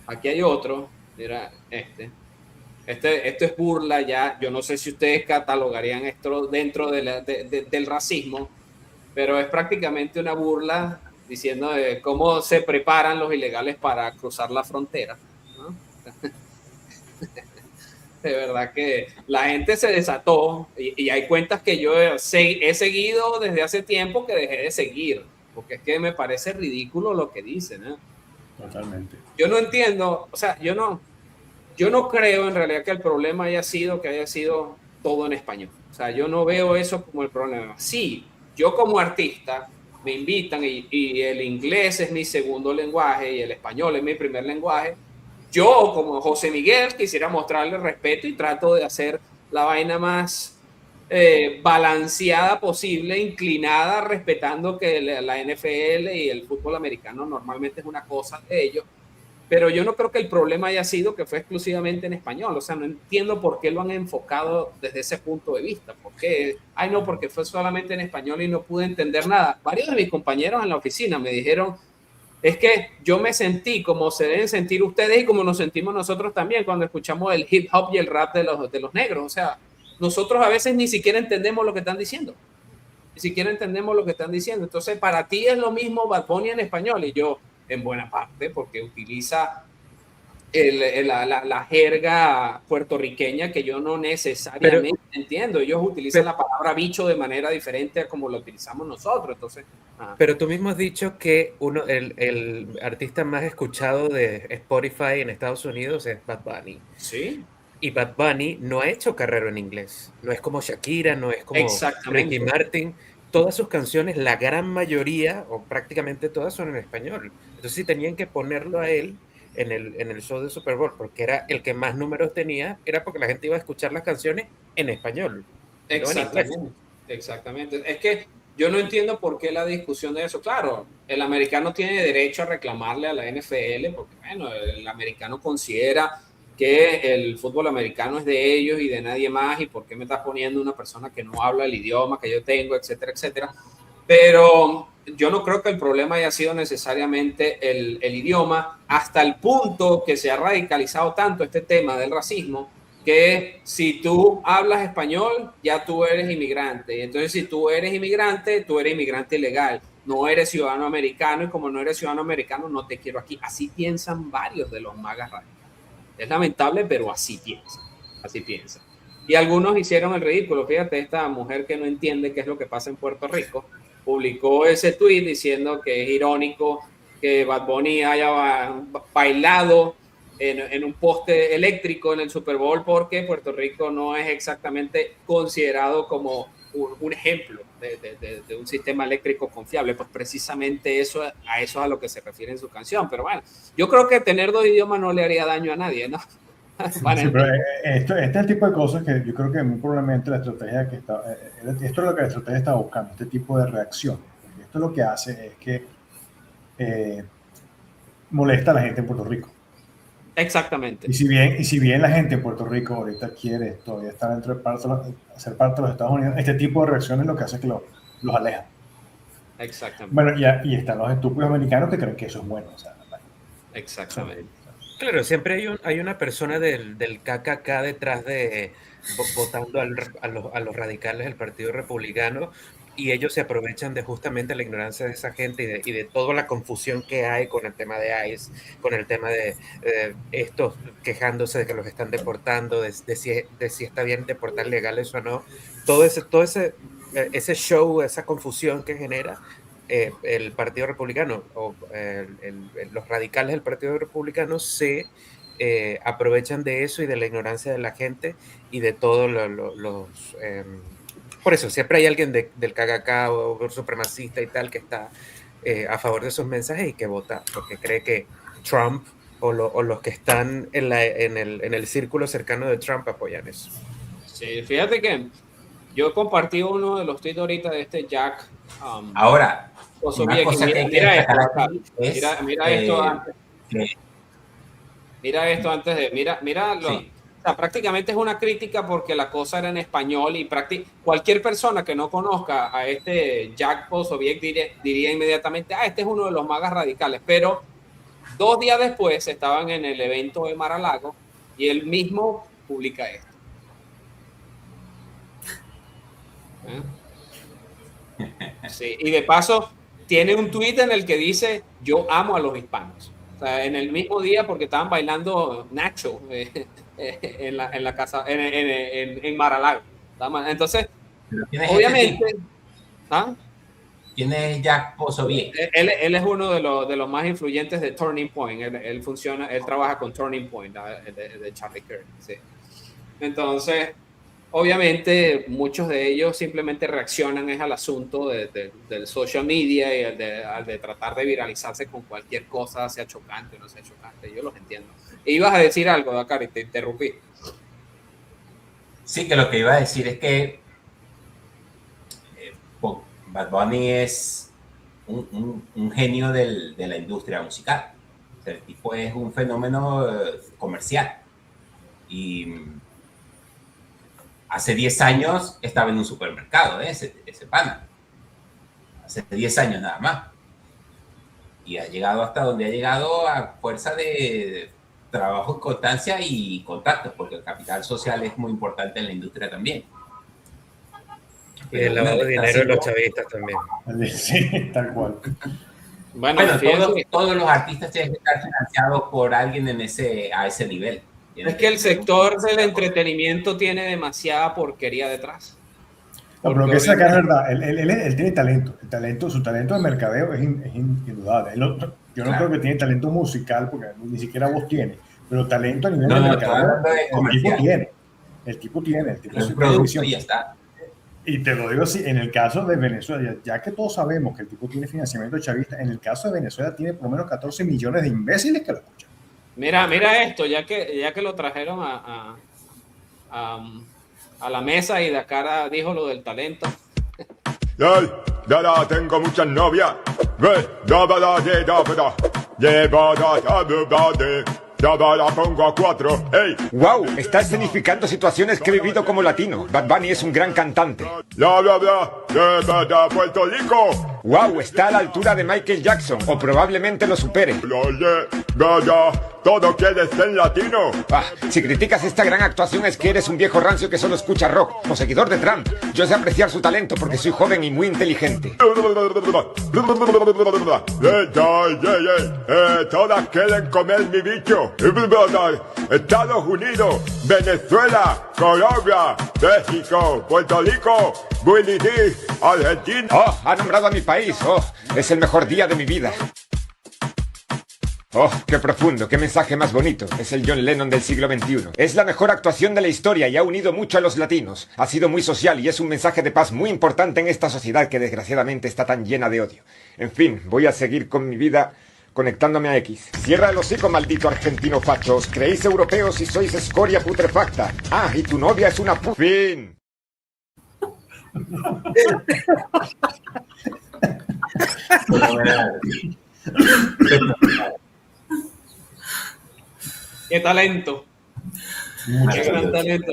aquí hay otro, mira, esto es burla ya, yo no sé si ustedes catalogarían esto dentro del racismo, pero es prácticamente una burla diciendo de cómo se preparan los ilegales para cruzar la frontera, ¿no? De verdad que la gente se desató y hay cuentas que yo he seguido desde hace tiempo que dejé de seguir, porque es que me parece ridículo lo que dicen, ¿eh? Totalmente. Yo no entiendo, o sea, yo no creo en realidad que el problema haya sido todo en español. O sea, yo no veo eso como el problema. Sí, yo como artista me invitan y el inglés es mi segundo lenguaje y el español es mi primer lenguaje. Yo, como José Miguel, quisiera mostrarle respeto y trato de hacer la vaina más balanceada posible, inclinada, respetando que la NFL y el fútbol americano normalmente es una cosa de ellos. Pero yo no creo que el problema haya sido que fue exclusivamente en español. O sea, no entiendo por qué lo han enfocado desde ese punto de vista. ¿Por qué? Ay, no, porque fue solamente en español y no pude entender nada. Varios de mis compañeros en la oficina me dijeron, es que yo me sentí como se deben sentir ustedes y como nos sentimos nosotros también cuando escuchamos el hip hop y el rap de los negros. O sea, nosotros a veces ni siquiera entendemos lo que están diciendo. Ni siquiera entendemos lo que están diciendo. Entonces, para ti es lo mismo Bad Bunny en español y yo... en buena parte, porque utiliza la jerga puertorriqueña que yo no necesariamente entiendo. Ellos utilizan la palabra bicho de manera diferente a como lo utilizamos nosotros. Entonces, Pero tú mismo has dicho que el artista más escuchado de Spotify en Estados Unidos es Bad Bunny. Sí. Y Bad Bunny no ha hecho carrera en inglés. No es como Shakira, no es como Ricky Martin. Todas sus canciones, la gran mayoría, o prácticamente todas, son en español. Entonces, si tenían que ponerlo a él en el show de Super Bowl, porque era el que más números tenía, era porque la gente iba a escuchar las canciones en español. Exactamente, exactamente. Es que yo no entiendo por qué la discusión de eso. Claro, el americano tiene derecho a reclamarle a la NFL, porque bueno, el americano considera que el fútbol americano es de ellos y de nadie más, y por qué me estás poniendo una persona que no habla el idioma que yo tengo, etcétera, etcétera. Pero yo no creo que el problema haya sido necesariamente el idioma, hasta el punto que se ha radicalizado tanto este tema del racismo, que si tú hablas español, ya tú eres inmigrante. Y entonces, si tú eres inmigrante ilegal. No eres ciudadano americano, y como no eres ciudadano americano, no te quiero aquí. Así piensan varios de los magas radicales. Es lamentable, pero así piensan. Así piensan. Y algunos hicieron el ridículo. Fíjate, esta mujer que no entiende qué es lo que pasa en Puerto Rico, publicó ese tweet diciendo que es irónico que Bad Bunny haya bailado en un poste eléctrico en el Super Bowl, porque Puerto Rico no es exactamente considerado como un ejemplo de un sistema eléctrico confiable. Pues precisamente eso es a lo que se refiere en su canción. Pero bueno, yo creo que tener 2 idiomas no le haría daño a nadie, ¿no? Bueno, sí, pero este es el tipo de cosas que yo creo que muy probablemente la estrategia que está, esto es lo que la estrategia está buscando, este tipo de reacción. Esto lo que hace es que molesta a la gente en Puerto Rico. Exactamente. Y si bien la gente en Puerto Rico ahorita quiere todavía estar dentro de ser parte de los Estados Unidos, este tipo de reacciones lo que hace es que los aleja. Exactamente. Bueno, y están los estúpidos americanos que creen que eso es bueno. O sea, exactamente. Claro, siempre hay una persona del KKK detrás de votando a los radicales del Partido Republicano, y ellos se aprovechan de justamente la ignorancia de esa gente y de toda la confusión que hay con el tema de ICE, con el tema de estos quejándose de que los están deportando, de si está bien deportar legales o no. Todo ese show, esa confusión que genera el Partido Republicano o los radicales del Partido Republicano se aprovechan de eso y de la ignorancia de la gente y de todos los... por eso, siempre hay alguien del KKK o supremacista y tal que está a favor de esos mensajes y que vota porque cree que Trump o los que están en el círculo cercano de Trump apoyan eso. Sí, fíjate que yo compartí uno de los tweets ahorita de este Jack. Ahora, una cosa que mira esto, es, mira esto antes. Mira esto antes de... Míralo. Sí. O sea, prácticamente es una crítica porque la cosa era en español y cualquier persona que no conozca a este Jack Posobiec diría inmediatamente, este es uno de los magas radicales. Pero 2 días después estaban en el evento de Mar-a-Lago y él mismo publica esto. Sí, y de paso tiene un tweet en el que dice yo amo a los hispanos. O sea, en el mismo día, porque estaban bailando Nacho en la casa en Mar-a-Lago. Entonces, obviamente, ¿quién es Jack Posobiec? Él es uno de los más influyentes de Turning Point. Él trabaja con Turning Point de Charlie Kirk. Sí. Entonces, obviamente, muchos de ellos simplemente reaccionan al asunto del social media y al de tratar de viralizarse con cualquier cosa, sea chocante o no sea chocante. Yo los entiendo. Ibas a decir algo, Dakar, y te interrumpí. Sí, que lo que iba a decir es que Bad Bunny es un genio de la industria musical. O sea, el tipo es un fenómeno comercial. Y hace 10 años estaba en un supermercado, ese pana. Hace 10 años nada más. Y ha llegado hasta donde ha llegado a fuerza de trabajo, constancia y contactos, porque el capital social es muy importante en la industria también. Y el lavado de dinero de los chavistas también. Sí, tal cual. Bueno, todos los artistas tienen que estar financiados por alguien a ese nivel. Es que el sector del entretenimiento tiene demasiada porquería detrás. No, pero que sacar es verdad, él tiene talento. Su talento de mercadeo es indudable. Yo no creo que tiene talento musical, porque ni siquiera voz tiene, pero talento a nivel de mercadeo, el tipo tiene. Es un producto y ya está. Y te lo digo así, en el caso de Venezuela, ya que todos sabemos que el tipo tiene financiamiento chavista, en el caso de Venezuela tiene por lo menos 14 millones de imbéciles que lo escuchan. Mira esto, ya que lo trajeron a la mesa y Dakar dijo lo del talento. Ya tengo muchas novias. Ya la pongo a 4. ¡Ey! ¡Wow! Está escenificando situaciones que he vivido como latino. Bad Bunny es un gran cantante. Puerto Rico. ¡Wow! Está a la altura de Michael Jackson, o probablemente lo supere. Todo quiere ser latino. Si criticas esta gran actuación es que eres un viejo rancio que solo escucha rock, o seguidor de Trump. Yo sé apreciar su talento porque soy joven y muy inteligente. Todas quieren comer mi bicho. Estados Unidos, Venezuela, Colombia, México, Puerto Rico, Willy D, Argentina. ¡Oh! Ha nombrado a mi país. ¡Oh! Es el mejor día de mi vida. ¡Oh, qué profundo! ¡Qué mensaje más bonito! Es el John Lennon del siglo XXI. Es la mejor actuación de la historia y ha unido mucho a los latinos. Ha sido muy social y es un mensaje de paz muy importante en esta sociedad que desgraciadamente está tan llena de odio. En fin, voy a seguir con mi vida conectándome a X. Cierra el hocico, maldito argentino facho. Os creéis europeos y sois escoria putrefacta. Ah, y tu novia es una Fin. ¡Qué talento! ¡Qué gran talento!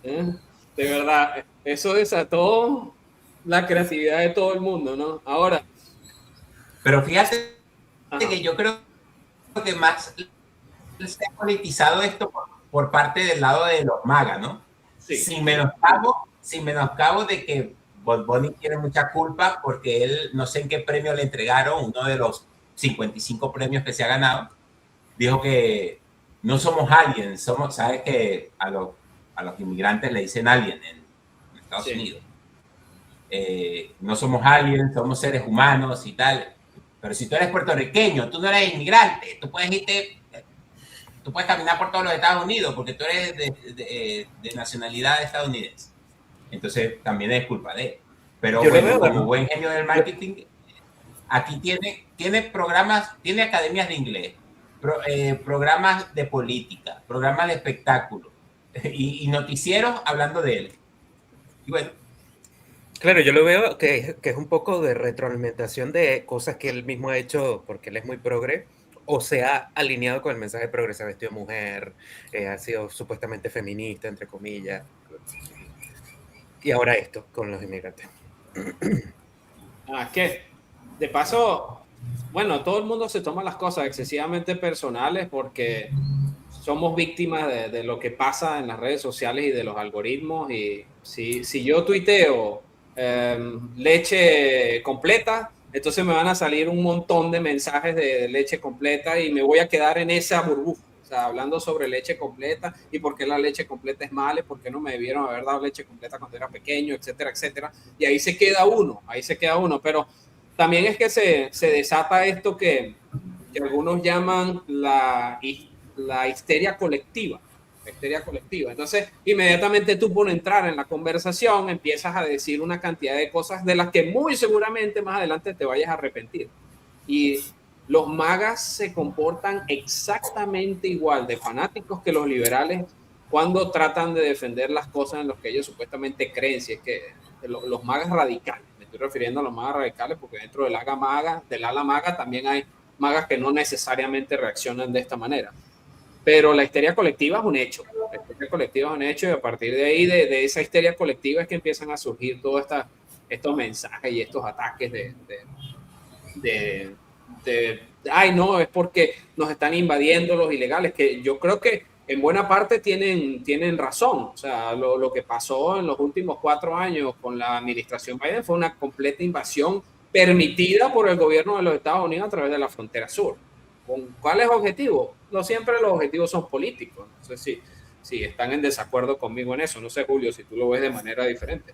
De verdad, eso desató la creatividad de todo el mundo, ¿no? Ahora. Pero fíjate que yo creo que más se ha politizado esto por parte del lado de los MAGA, ¿no? Sí. Sin menoscabo de que Bad Bunny tiene mucha culpa porque él, no sé en qué premio le entregaron, uno de los 55 premios que se ha ganado, dijo que no somos aliens, sabes que a los inmigrantes le dicen alien en Estados Unidos. No somos aliens, somos seres humanos y tal. Pero si tú eres puertorriqueño, tú no eres inmigrante, tú puedes caminar por todos los Estados Unidos porque tú eres de nacionalidad estadounidense. Entonces también es culpa de él. Pero bueno, como buen genio del marketing, aquí tiene programas, tiene academias de inglés, programas de política, programas de espectáculo y noticieros hablando de él. Y bueno. Claro, yo lo veo que es un poco de retroalimentación de cosas que él mismo ha hecho porque él es muy progre o se ha alineado con el mensaje progre, se ha vestido de mujer, ha sido supuestamente feminista, entre comillas. Y ahora esto con los inmigrantes. Que de paso, bueno, todo el mundo se toma las cosas excesivamente personales porque somos víctimas de lo que pasa en las redes sociales y de los algoritmos. Y si yo tuiteo leche completa, entonces me van a salir un montón de mensajes de leche completa y me voy a quedar en esa burbuja. O sea, hablando sobre leche completa y por qué la leche completa es mala, por qué no me debieron haber dado leche completa cuando era pequeño, etcétera, etcétera. Y ahí se queda uno. Pero también es que se desata esto que algunos llaman la histeria colectiva. La histeria colectiva. Entonces, inmediatamente tú por entrar en la conversación empiezas a decir una cantidad de cosas de las que muy seguramente más adelante te vayas a arrepentir. Y los magas se comportan exactamente igual de fanáticos que los liberales cuando tratan de defender las cosas en las que ellos supuestamente creen. Si es que los magas radicales, me estoy refiriendo a los magas radicales porque dentro del ala maga también hay magas que no necesariamente reaccionan de esta manera. Pero la histeria colectiva es un hecho. La histeria colectiva es un hecho y a partir de ahí, de esa histeria colectiva es que empiezan a surgir todos estos mensajes y estos ataques ay, no, es porque nos están invadiendo los ilegales, que yo creo que en buena parte tienen razón. O sea, lo que pasó en los últimos 4 años con la administración Biden fue una completa invasión permitida por el gobierno de los Estados Unidos a través de la frontera sur. ¿Cuál es el objetivo? No siempre los objetivos son políticos. No sé si están en desacuerdo conmigo en eso. No sé, Julio, si tú lo ves de manera diferente.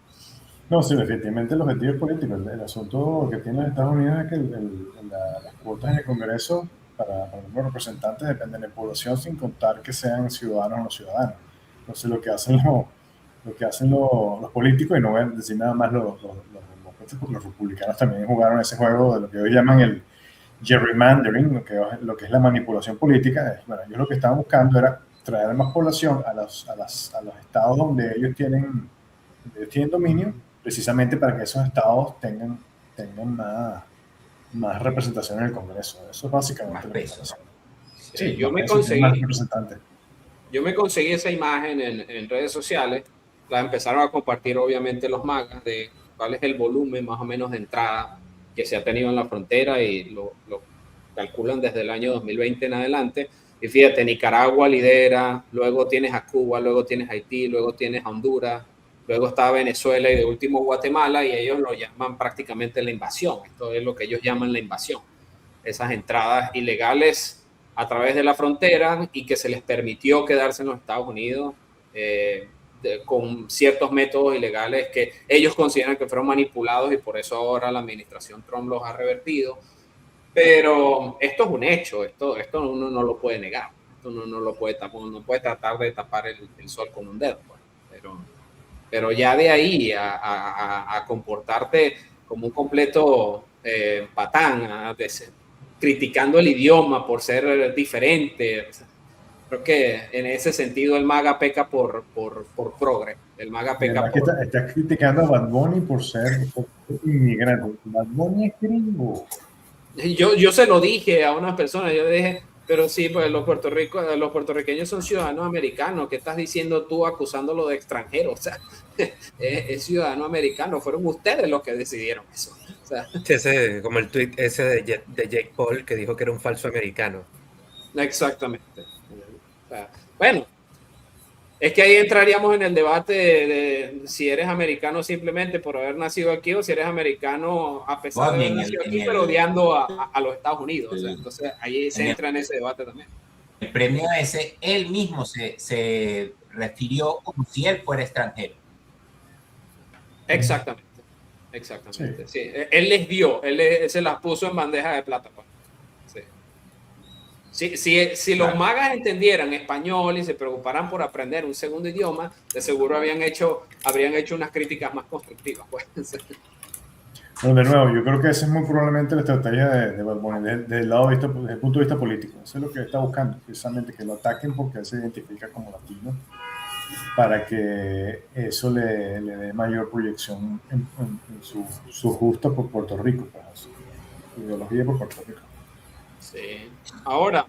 No, sí, definitivamente el objetivo es político. El asunto que tienen los Estados Unidos es que las cuotas en el Congreso para los representantes dependen de la población, sin contar que sean ciudadanos o no ciudadanos. Entonces, lo que hacen los políticos, y no voy a decir nada más los republicanos también jugaron ese juego de lo que hoy llaman gerrymandering, lo que es la manipulación política. Bueno, ellos lo que estaban buscando era traer más población a los estados donde ellos tienen dominio, precisamente para que esos estados tengan más representación en el Congreso. Eso es básicamente lo que está haciendo. Sí, yo me conseguí esa imagen en redes sociales. La empezaron a compartir obviamente los magas de cuál es el volumen más o menos de entrada que se ha tenido en la frontera, y lo calculan desde el año 2020 en adelante. Y fíjate, Nicaragua lidera, luego tienes a Cuba, luego tienes a Haití, luego tienes a Honduras, luego está Venezuela y de último Guatemala, y ellos lo llaman prácticamente la invasión. Esto es lo que ellos llaman la invasión. Esas entradas ilegales a través de la frontera, y que se les permitió quedarse en los Estados Unidos con ciertos métodos ilegales que ellos consideran que fueron manipulados, y por eso ahora la administración Trump los ha revertido. Pero esto es un hecho, esto uno no lo puede negar, esto uno no lo puede tapar, uno puede tratar de tapar el sol con un dedo, pues. Pero ya de ahí a comportarte como un completo patán, criticando el idioma por ser diferente. Creo que en ese sentido el MAGA peca por progre. El MAGA peca por... Está criticando a Bad Bunny por ser inmigrante. Bad Bunny es gringo. Yo se lo dije a unas personas, yo dije, pero sí, pues los puertorriqueños son ciudadanos americanos. ¿Qué estás diciendo tú acusándolo de extranjero? O sea, es ciudadano americano. Fueron ustedes los que decidieron eso. O sea, como el tweet ese de Jake Paul, que dijo que era un falso americano. Exactamente. O sea, bueno, es que ahí entraríamos en el debate de si eres americano simplemente por haber nacido aquí, o si eres americano a pesar de haber nacido aquí, pero odiando a los Estados Unidos. O sea, entonces ahí se entra en ese debate también. El premio ese, él mismo se refirió como si él fuera extranjero. Exactamente. Sí. Él les dio, él se las puso en bandeja de plata. Sí. Si los magas entendieran español y se preocuparan por aprender un segundo idioma, de seguro habrían hecho unas críticas más constructivas. Pues. Bueno, de nuevo, yo creo que esa es muy probablemente la estrategia de Bad Bunny, desde el punto de vista político. Eso es lo que está buscando, precisamente, que lo ataquen porque él se identifica como latino, para que eso le dé mayor proyección en su gusto por Puerto Rico, pues, su ideología por Puerto Rico. Sí. Ahora,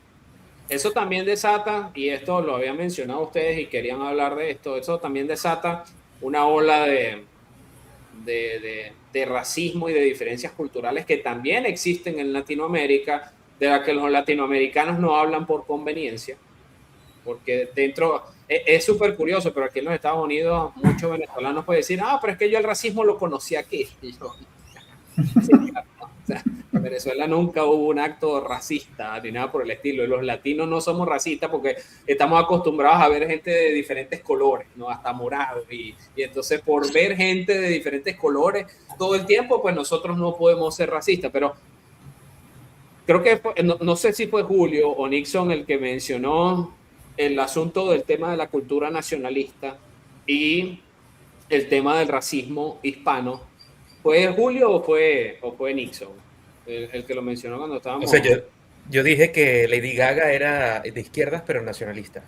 eso también desata, y esto lo habían mencionado ustedes y querían hablar de esto, eso también desata una ola de racismo y de diferencias culturales que también existen en Latinoamérica, de la que los latinoamericanos no hablan por conveniencia, porque dentro, es súper curioso, pero aquí en los Estados Unidos muchos venezolanos pueden decir, pero es que yo el racismo lo conocí aquí. Y yo, sí, claro, o sea, en Venezuela nunca hubo un acto racista ni nada por el estilo. Y los latinos no somos racistas porque estamos acostumbrados a ver gente de diferentes colores, ¿no? Hasta morados. Y entonces por ver gente de diferentes colores todo el tiempo, pues nosotros no podemos ser racistas. Pero creo que no sé si fue Julio o Nixon el que mencionó el asunto del tema de la cultura nacionalista y el tema del racismo hispano. ¿Fue Julio o fue Nixon el que lo mencionó cuando estábamos? O sea, yo dije que Lady Gaga era de izquierdas, pero nacionalista.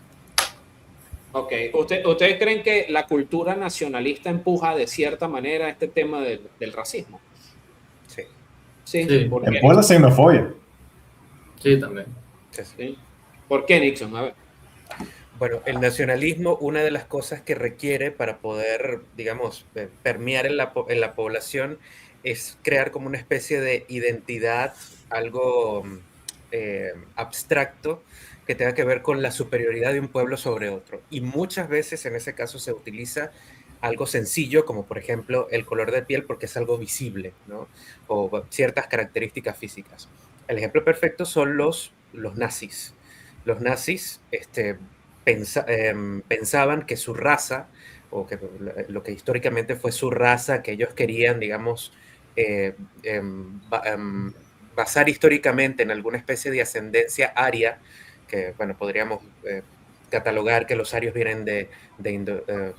Ok. ¿Ustedes creen que la cultura nacionalista empuja de cierta manera este tema del racismo? Sí. Sí. Empuja la xenofobia. Sí, también. Sí. ¿Por qué, Nixon? A ver. Bueno, el nacionalismo, una de las cosas que requiere para poder, digamos, permear en la población es crear como una especie de identidad, algo abstracto, que tenga que ver con la superioridad de un pueblo sobre otro. Y muchas veces en ese caso se utiliza algo sencillo, como por ejemplo el color de piel, porque es algo visible, ¿no? O ciertas características físicas. El ejemplo perfecto son los nazis. Los nazis, pensaban que su raza, o que lo que históricamente fue su raza, que ellos querían, digamos, basar históricamente en alguna especie de ascendencia aria, que, bueno, podríamos catalogar que los arios vienen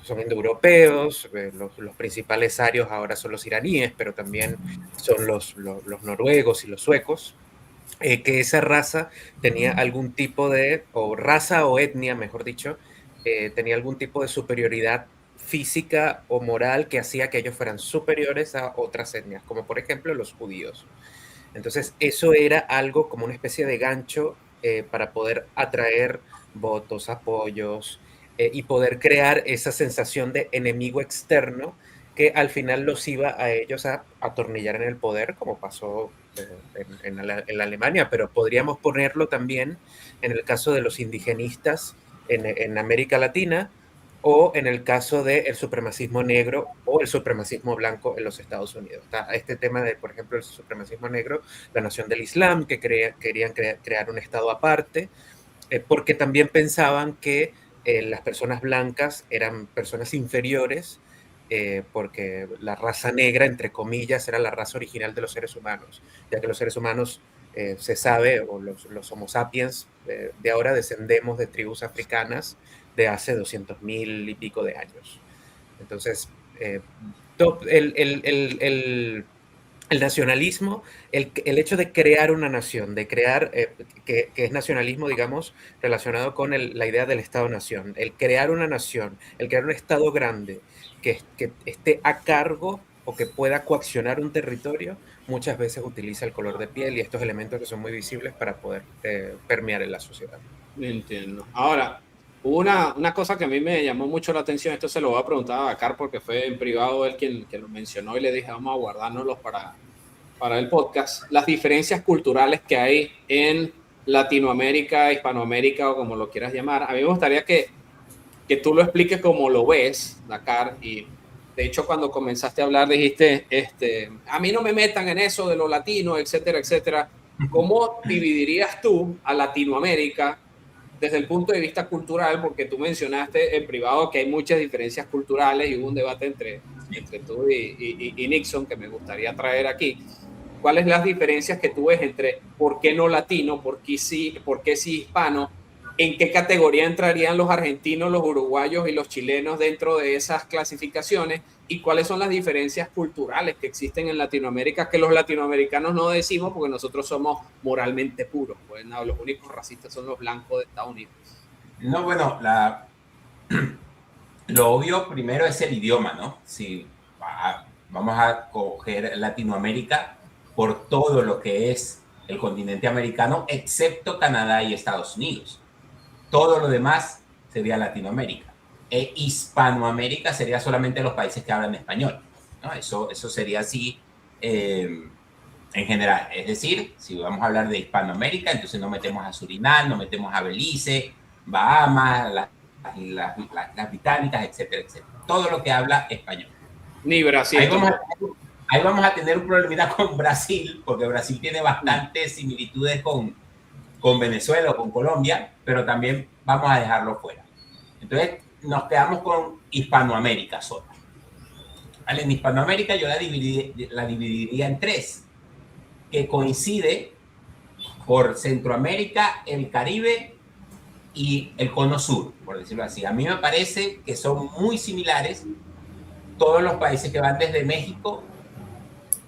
son indoeuropeos, los principales arios ahora son los iraníes, pero también son los noruegos y los suecos. que esa raza tenía algún tipo de, o raza o etnia, mejor dicho, tenía algún tipo de superioridad física o moral que hacía que ellos fueran superiores a otras etnias, como por ejemplo los judíos. Entonces, eso era algo como una especie de gancho para poder atraer votos, apoyos y poder crear esa sensación de enemigo externo que al final los iba a ellos a atornillar en el poder, como pasó en la Alemania, pero podríamos ponerlo también en el caso de los indigenistas en América Latina, o en el caso del supremacismo negro o el supremacismo blanco en los Estados Unidos. Está este tema de, por ejemplo, el supremacismo negro, la nación del Islam, que querían crear un Estado aparte, porque también pensaban que las personas blancas eran personas inferiores, porque la raza negra, entre comillas, era la raza original de los seres humanos, ya que los seres humanos, se sabe, o los Homo sapiens de ahora descendemos de tribus africanas de hace 200.000 y pico de años. Entonces, el nacionalismo, el hecho de crear una nación, de crear, que es nacionalismo, digamos, relacionado con la idea del Estado-nación, el crear una nación, el crear un Estado grande que esté a cargo o que pueda coaccionar un territorio, muchas veces utiliza el color de piel y estos elementos que son muy visibles para poder permear en la sociedad. Entiendo. Ahora, hubo una cosa que a mí me llamó mucho la atención, esto se lo voy a preguntar a Dakar porque fue en privado él quien lo mencionó y le dije, vamos a guardárnoslos para el podcast, las diferencias culturales que hay en Latinoamérica, Hispanoamérica o como lo quieras llamar. A mí me gustaría que tú lo expliques como lo ves, Dakar, y de hecho cuando comenzaste a hablar dijiste, a mí no me metan en eso de lo latino, etcétera, etcétera. ¿Cómo dividirías tú a Latinoamérica desde el punto de vista cultural? Porque tú mencionaste en privado que hay muchas diferencias culturales y hubo un debate entre tú y Nixon que me gustaría traer aquí. ¿Cuáles las diferencias que tú ves entre por qué no latino, por qué sí hispano? ¿En qué categoría entrarían los argentinos, los uruguayos y los chilenos dentro de esas clasificaciones? ¿Y cuáles son las diferencias culturales que existen en Latinoamérica que los latinoamericanos no decimos porque nosotros somos moralmente puros? Pues no, los únicos racistas son los blancos de Estados Unidos. No, bueno, lo obvio primero es el idioma, ¿no? Si vamos a coger Latinoamérica por todo lo que es el continente americano, excepto Canadá y Estados Unidos. Todo lo demás sería Latinoamérica. Hispanoamérica sería solamente los países que hablan español, ¿no? Eso sería así en general. Es decir, si vamos a hablar de Hispanoamérica, entonces no metemos a Surinam, no metemos a Belice, Bahamas, las británicas, etcétera, etcétera. Todo lo que habla español. Ni Brasil. Ahí vamos a tener un problemita con Brasil, porque Brasil tiene bastantes similitudes con Venezuela o con Colombia, pero también vamos a dejarlo fuera. Entonces, nos quedamos con Hispanoamérica solo. ¿Vale? En Hispanoamérica yo la dividiría en tres, que coincide por Centroamérica, el Caribe y el Cono Sur, por decirlo así. A mí me parece que son muy similares todos los países que van desde México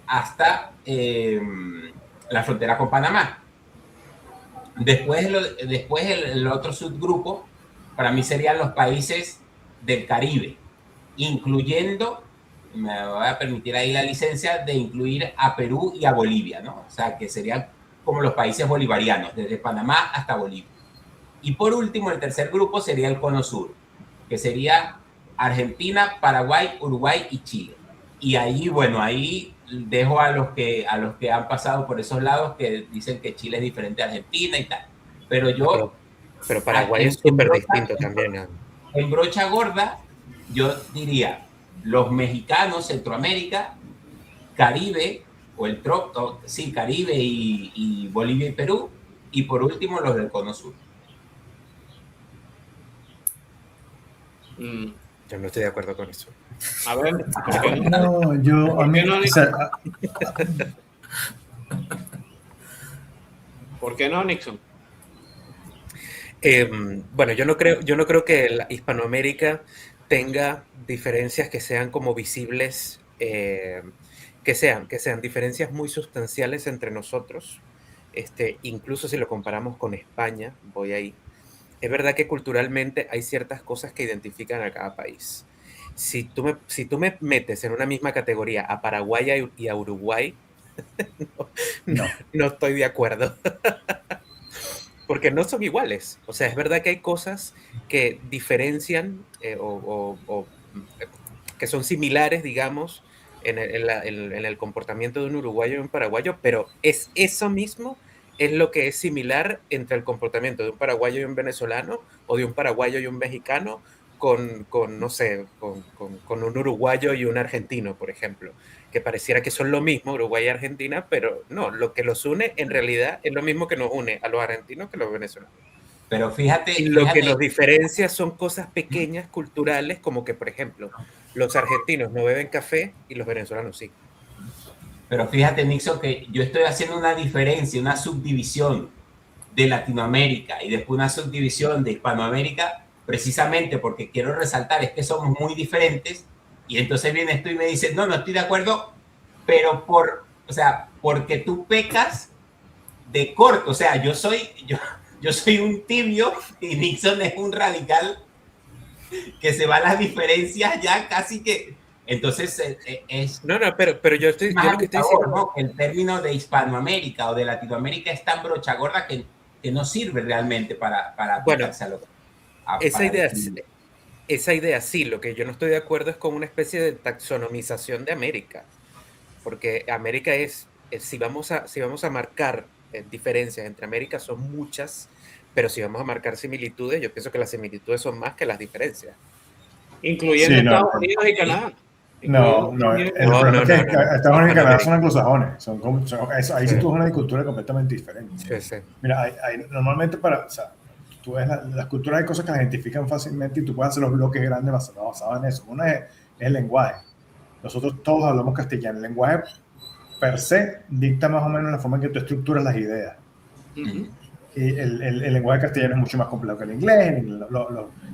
hasta la frontera con Panamá. Después el otro subgrupo para mí serían los países del Caribe, incluyendo, me voy a permitir ahí la licencia de incluir a Perú y a Bolivia, ¿no? O sea, que serían como los países bolivarianos, desde Panamá hasta Bolivia. Y por último, el tercer grupo sería el Cono Sur, que sería Argentina, Paraguay, Uruguay y Chile. Y ahí, bueno, ahí dejo a los que han pasado por esos lados que dicen que Chile es diferente a Argentina y tal. Pero yo... Pero Paraguay es súper distinto también, ¿no? En brocha gorda, yo diría los mexicanos, Centroamérica, Caribe, o el sí, Caribe y Bolivia y Perú, y por último los del Cono Sur. Yo no estoy de acuerdo con eso. A ver, no, yo a mí no, ¿por qué no, Nixon? Bueno, yo no creo que la Hispanoamérica tenga diferencias que sean como visibles, que sean diferencias muy sustanciales entre nosotros, incluso si lo comparamos con España, voy ahí, es verdad que culturalmente hay ciertas cosas que identifican a cada país. Si tú me metes en una misma categoría a Paraguay y a Uruguay, no estoy de acuerdo. Porque no son iguales. O sea, es verdad que hay cosas que diferencian que son similares, digamos, en el comportamiento de un uruguayo y un paraguayo, pero es eso mismo es lo que es similar entre el comportamiento de un paraguayo y un venezolano, o de un paraguayo y un mexicano, con no sé, con un uruguayo y un argentino, por ejemplo, que pareciera que son lo mismo, Uruguay y Argentina, pero no, lo que los une en realidad es lo mismo que nos une a los argentinos que a los venezolanos. Pero fíjate... Y lo que nos diferencia son cosas pequeñas, culturales, como que, por ejemplo, los argentinos no beben café y los venezolanos sí. Pero fíjate, Nixon, que yo estoy haciendo una diferencia, una subdivisión de Latinoamérica y después una subdivisión de Hispanoamérica, precisamente porque quiero resaltar es que somos muy diferentes, y entonces vienes tú y me dices, no estoy de acuerdo, pero porque tú pecas de corto. O sea, yo soy un tibio y Nixon es un radical que se va a las diferencias ya casi que... Entonces es... No, pero yo lo que estoy diciendo... ¿no? El término de Hispanoamérica o de Latinoamérica es tan brocha gorda que no sirve realmente para bueno, esa idea sí, lo que yo no estoy de acuerdo es con una especie de taxonomización de América, porque América si vamos a marcar diferencias entre América son muchas, pero si vamos a marcar similitudes, yo pienso que las similitudes son más que las diferecies. Incluyendo Estados Unidos y Canadá. No, Estados Unidos y Canadá son anglosajones. Ahí sí tú ves una cultura completamente diferente. Sí. Mira, normalmente tú ves las culturas, hay cosas que las identifican fácilmente y tú puedes hacer los bloques grandes basados en eso. Una es el lenguaje. Nosotros todos hablamos castellano. El lenguaje per se dicta más o menos la forma en que tú estructuras las ideas. Y el lenguaje castellano es mucho más complejo que el inglés.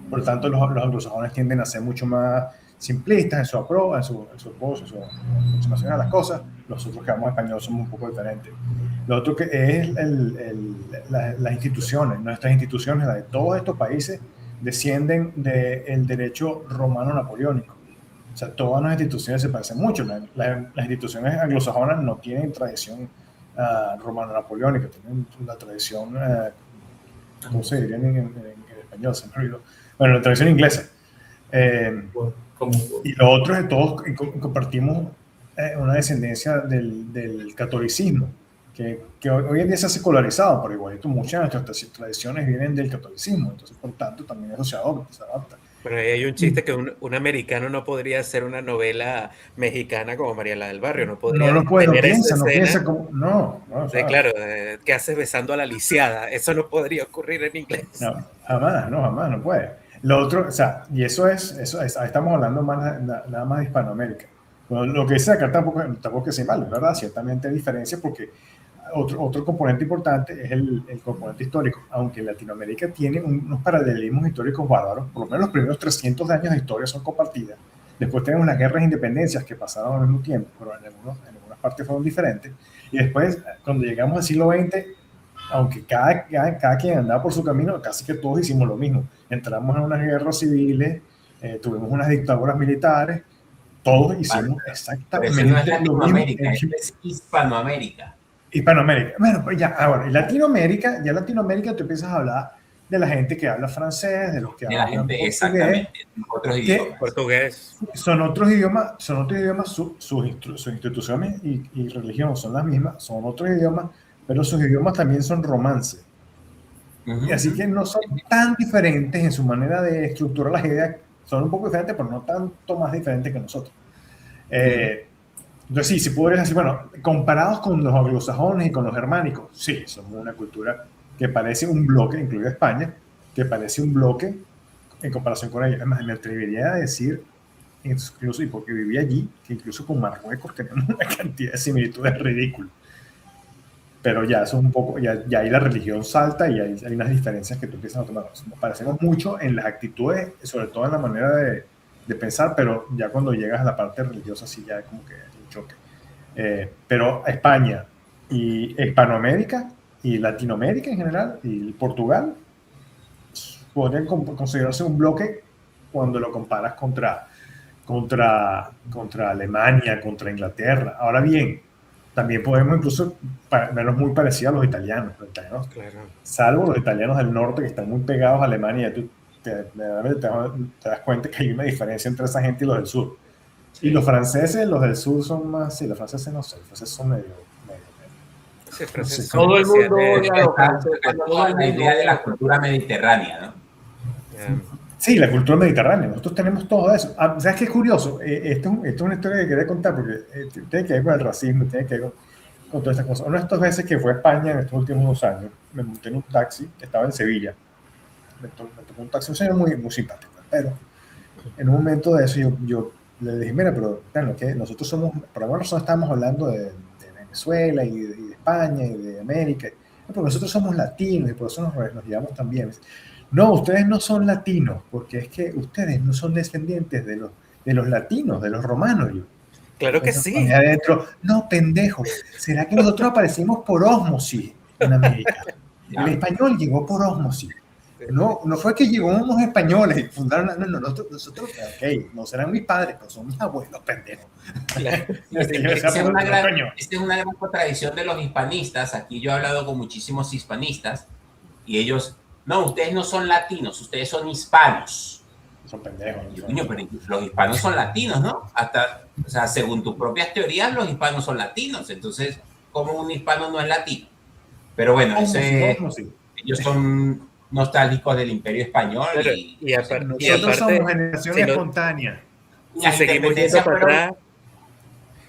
Por lo tanto, los anglosajones tienden a ser mucho más simplistas en su aproximación a las cosas. Nosotros que hablamos español somos un poco diferentes. Lo otro que es las instituciones. Nuestras instituciones, las de todos estos países, descienden del derecho romano napoleónico. O sea, todas las instituciones se parecen mucho. Las instituciones anglosajonas no tienen tradición romano napoleónica, tienen la tradición, ¿cómo se diría en español? Se me olvidó. Bueno, la tradición inglesa. Y lo otro es que todos compartimos una descendencia del catolicismo, que hoy en día se ha secularizado, pero igualito muchas de nuestras tradiciones vienen del catolicismo, entonces por tanto también eso se adapta. Pero ahí hay un chiste que un americano no podría hacer una novela mexicana como Mariela del Barrio, no podría no piensa como, no, claro, ¿qué haces besando a la lisiada? Eso no podría ocurrir en inglés. No, jamás no puede. Lo otro, y eso estamos hablando nada más de Hispanoamérica. Bueno, lo que dice acá tampoco es mal, ¿verdad? Ciertamente hay diferencia porque otro componente importante es el componente histórico. Aunque Latinoamérica tiene unos paralelismos históricos bárbaros, por lo menos los primeros 300 años de historia son compartidas. Después tenemos las guerras de independencias que pasaron al mismo tiempo, pero en algunas partes fueron diferentes. Y después, cuando llegamos al siglo XX, aunque cada quien andaba por su camino, casi que todos hicimos lo mismo. Entramos en unas guerras civiles, tuvimos unas dictaduras militares, todos hicimos exactamente no es Latinoamérica, es Hispanoamérica. Hispanoamérica. Bueno, pues ahora, Latinoamérica tú empiezas a hablar de la gente que habla francés, de los que hablan portugués. Son otros idiomas, sus instituciones y religión son las mismas, son otros idiomas, pero sus idiomas también son romance. Y así que no son tan diferentes en su manera de estructurar las ideas, son un poco diferentes, pero no tanto más diferentes que nosotros. Entonces sí podrías decir, bueno, comparados con los anglosajones y con los germánicos, sí, somos una cultura que parece un bloque, incluido España, que parece un bloque en comparación con ellos. Además, me atrevería a decir, incluso, y porque viví allí, que incluso con Marruecos tenemos una cantidad de similitudes ridículas. Pero ya eso es un poco, ya ahí la religión salta y hay unas diferencias que tú empiezas a tomar. Nos parecemos mucho en las actitudes, sobre todo en la manera de pensar, pero ya cuando llegas a la parte religiosa sí ya es como que hay un choque. Pero España y Hispanoamérica y Latinoamérica en general, y Portugal, podrían considerarse un bloque cuando lo comparas contra Alemania, contra Inglaterra. Ahora bien, también podemos incluso verlos muy parecidos a los italianos. Claro. Salvo los italianos del norte que están muy pegados a Alemania, tú te das cuenta que hay una diferencia entre esa gente y los del sur. Sí. Y los franceses, los del sur son más, sí, los franceses no sé, los franceses son medio. Sí, franceses no sé, todo el mundo odia a los franceses. La idea de la cultura mediterránea, ¿no? Sí, la cultura mediterránea, nosotros tenemos todo eso. ¿Sabes qué es curioso? Esto es una historia que quería contar porque tiene que ver con el racismo, tiene que ver con todas estas cosas. Una de estas veces que fue a España en estos últimos 2 años, me monté en un taxi que estaba en Sevilla. Me tocó un taxi, un señor muy, muy simpático, pero en un momento de eso yo le dije, mira, pero bueno, que nosotros somos, por alguna razón estábamos hablando de Venezuela y de España y de América, porque nosotros somos latinos y por eso nos llevamos tan bien. No, ustedes no son latinos, porque es que ustedes no son descendientes de los latinos, de los romanos. Claro que sí. Adentro, no, pendejo, ¿será que nosotros aparecimos por ósmosis en América? El español llegó por ósmosis. No fue que llegó unos españoles y fundaron, nosotros, ok, no serán mis padres, pero son mis abuelos, pendejos. Claro. Esa es una gran contradicción de los hispanistas. Aquí yo he hablado con muchísimos hispanistas y ellos, no, ustedes no son latinos, ustedes son hispanos. Son pendejos. Niño, pero los hispanos son latinos, ¿no? O sea, según tus propias teorías, los hispanos son latinos. Entonces, ¿cómo un hispano no es latino? Pero bueno, ellos son nostálgicos del Imperio Español. Nosotros somos generación espontana.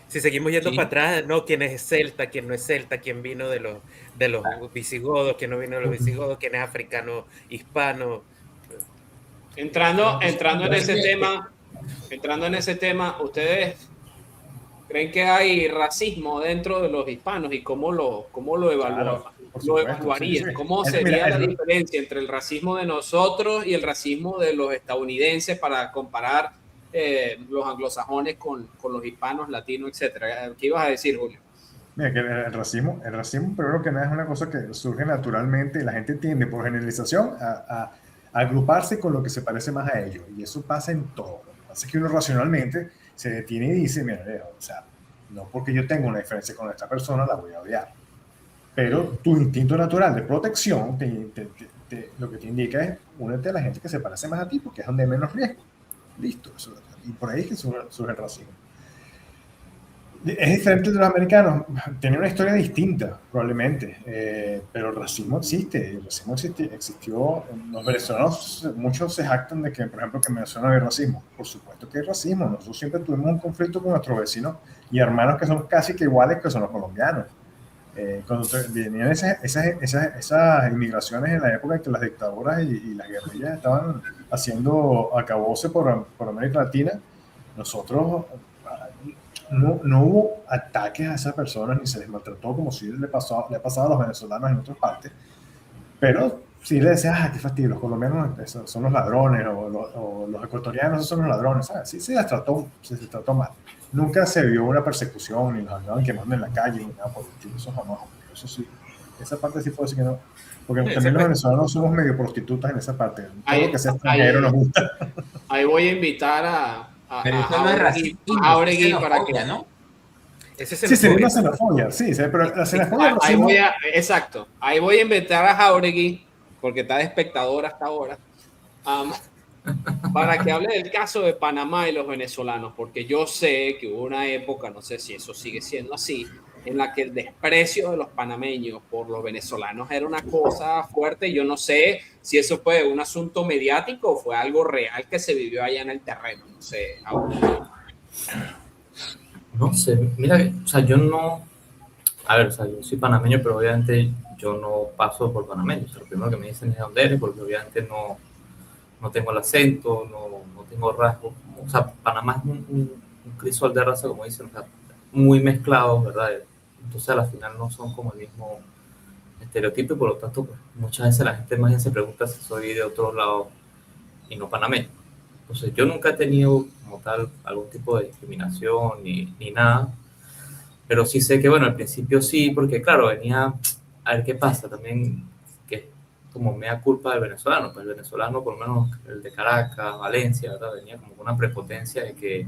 Si seguimos yendo para atrás, no, quién es celta, quién no es celta, quién vino de los visigodos, quién no vino de los visigodos, quién es africano, hispano. Entrando en ese tema, ¿ustedes creen que hay racismo dentro de los hispanos y cómo lo evaluarían? ¿Cómo sería la diferencia entre el racismo de nosotros y el racismo de los estadounidenses para comparar los anglosajones con los hispanos, latinos, etcétera? ¿Qué ibas a decir, Julio? Mira, que el racismo primero que nada es una cosa que surge naturalmente y la gente tiende por generalización a agruparse con lo que se parece más a ellos, y eso pasa en todo. Lo que pasa es que uno racionalmente se detiene y dice, mira, o sea, no porque yo tenga una diferencia con esta persona la voy a odiar, pero tu instinto natural de protección lo que te indica es únete a la gente que se parece más a ti porque es donde hay menos riesgo. Listo, y por ahí es que surge el racismo. Es diferente de los americanos, tiene una historia distinta probablemente, pero el racismo existe, existió. Los venezolanos, muchos se jactan de que, por ejemplo, que en Venezuela no hay racismo. Por supuesto que hay racismo, nosotros siempre tuvimos un conflicto con nuestros vecinos y hermanos que son casi que iguales que son los colombianos. Cuando venían esas inmigraciones en la época en que las dictaduras y las guerrillas estaban haciendo acabose por América Latina, nosotros no hubo ataques a esas personas ni se les maltrató como si le ha pasado a los venezolanos en otras partes, pero sí le decían, qué fastidio, los colombianos son los ladrones o los ecuatorianos son los ladrones, ¿sabes? Sí se les trató mal. Nunca se vio una persecución, ni los andaban quemando en la calle, ni nada por el estilo. Eso jamás. Eso sí. Esa parte sí puedo decir que no. Porque también los venezolanos somos medio prostitutas en esa parte. Todo lo que sea extranjero nos gusta. Ahí voy a invitar a Jauregui para que, ¿no? Sí, sería una xenofobia. Sí, pero la xenofobia... Exacto. Ahí voy a invitar a Jauregui, porque está de espectador hasta ahora, para que hable del caso de Panamá y los venezolanos, porque yo sé que hubo una época, no sé si eso sigue siendo así, en la que el desprecio de los panameños por los venezolanos era una cosa fuerte. Yo no sé si eso fue un asunto mediático o fue algo real que se vivió allá en el terreno. No sé. No sé, mira, o sea, yo no... A ver, o sea, yo soy panameño, pero obviamente yo no paso por panameño. O sea, lo primero que me dicen es de dónde eres, porque obviamente no tengo el acento, no tengo rasgos. O sea, Panamá es un crisol de raza, como dicen, o sea, muy mezclados, ¿verdad? Entonces, a la final no son como el mismo estereotipo y por lo tanto, pues, muchas veces la gente más bien se pregunta si soy de otro lado y no panameño. Entonces, yo nunca he tenido como tal algún tipo de discriminación ni nada, pero sí sé que, bueno, al principio sí, porque claro, venía a ver qué pasa también, que es como mea culpa del venezolano. Pues el venezolano, por lo menos el de Caracas, Valencia, ¿verdad? Venía como con una prepotencia de que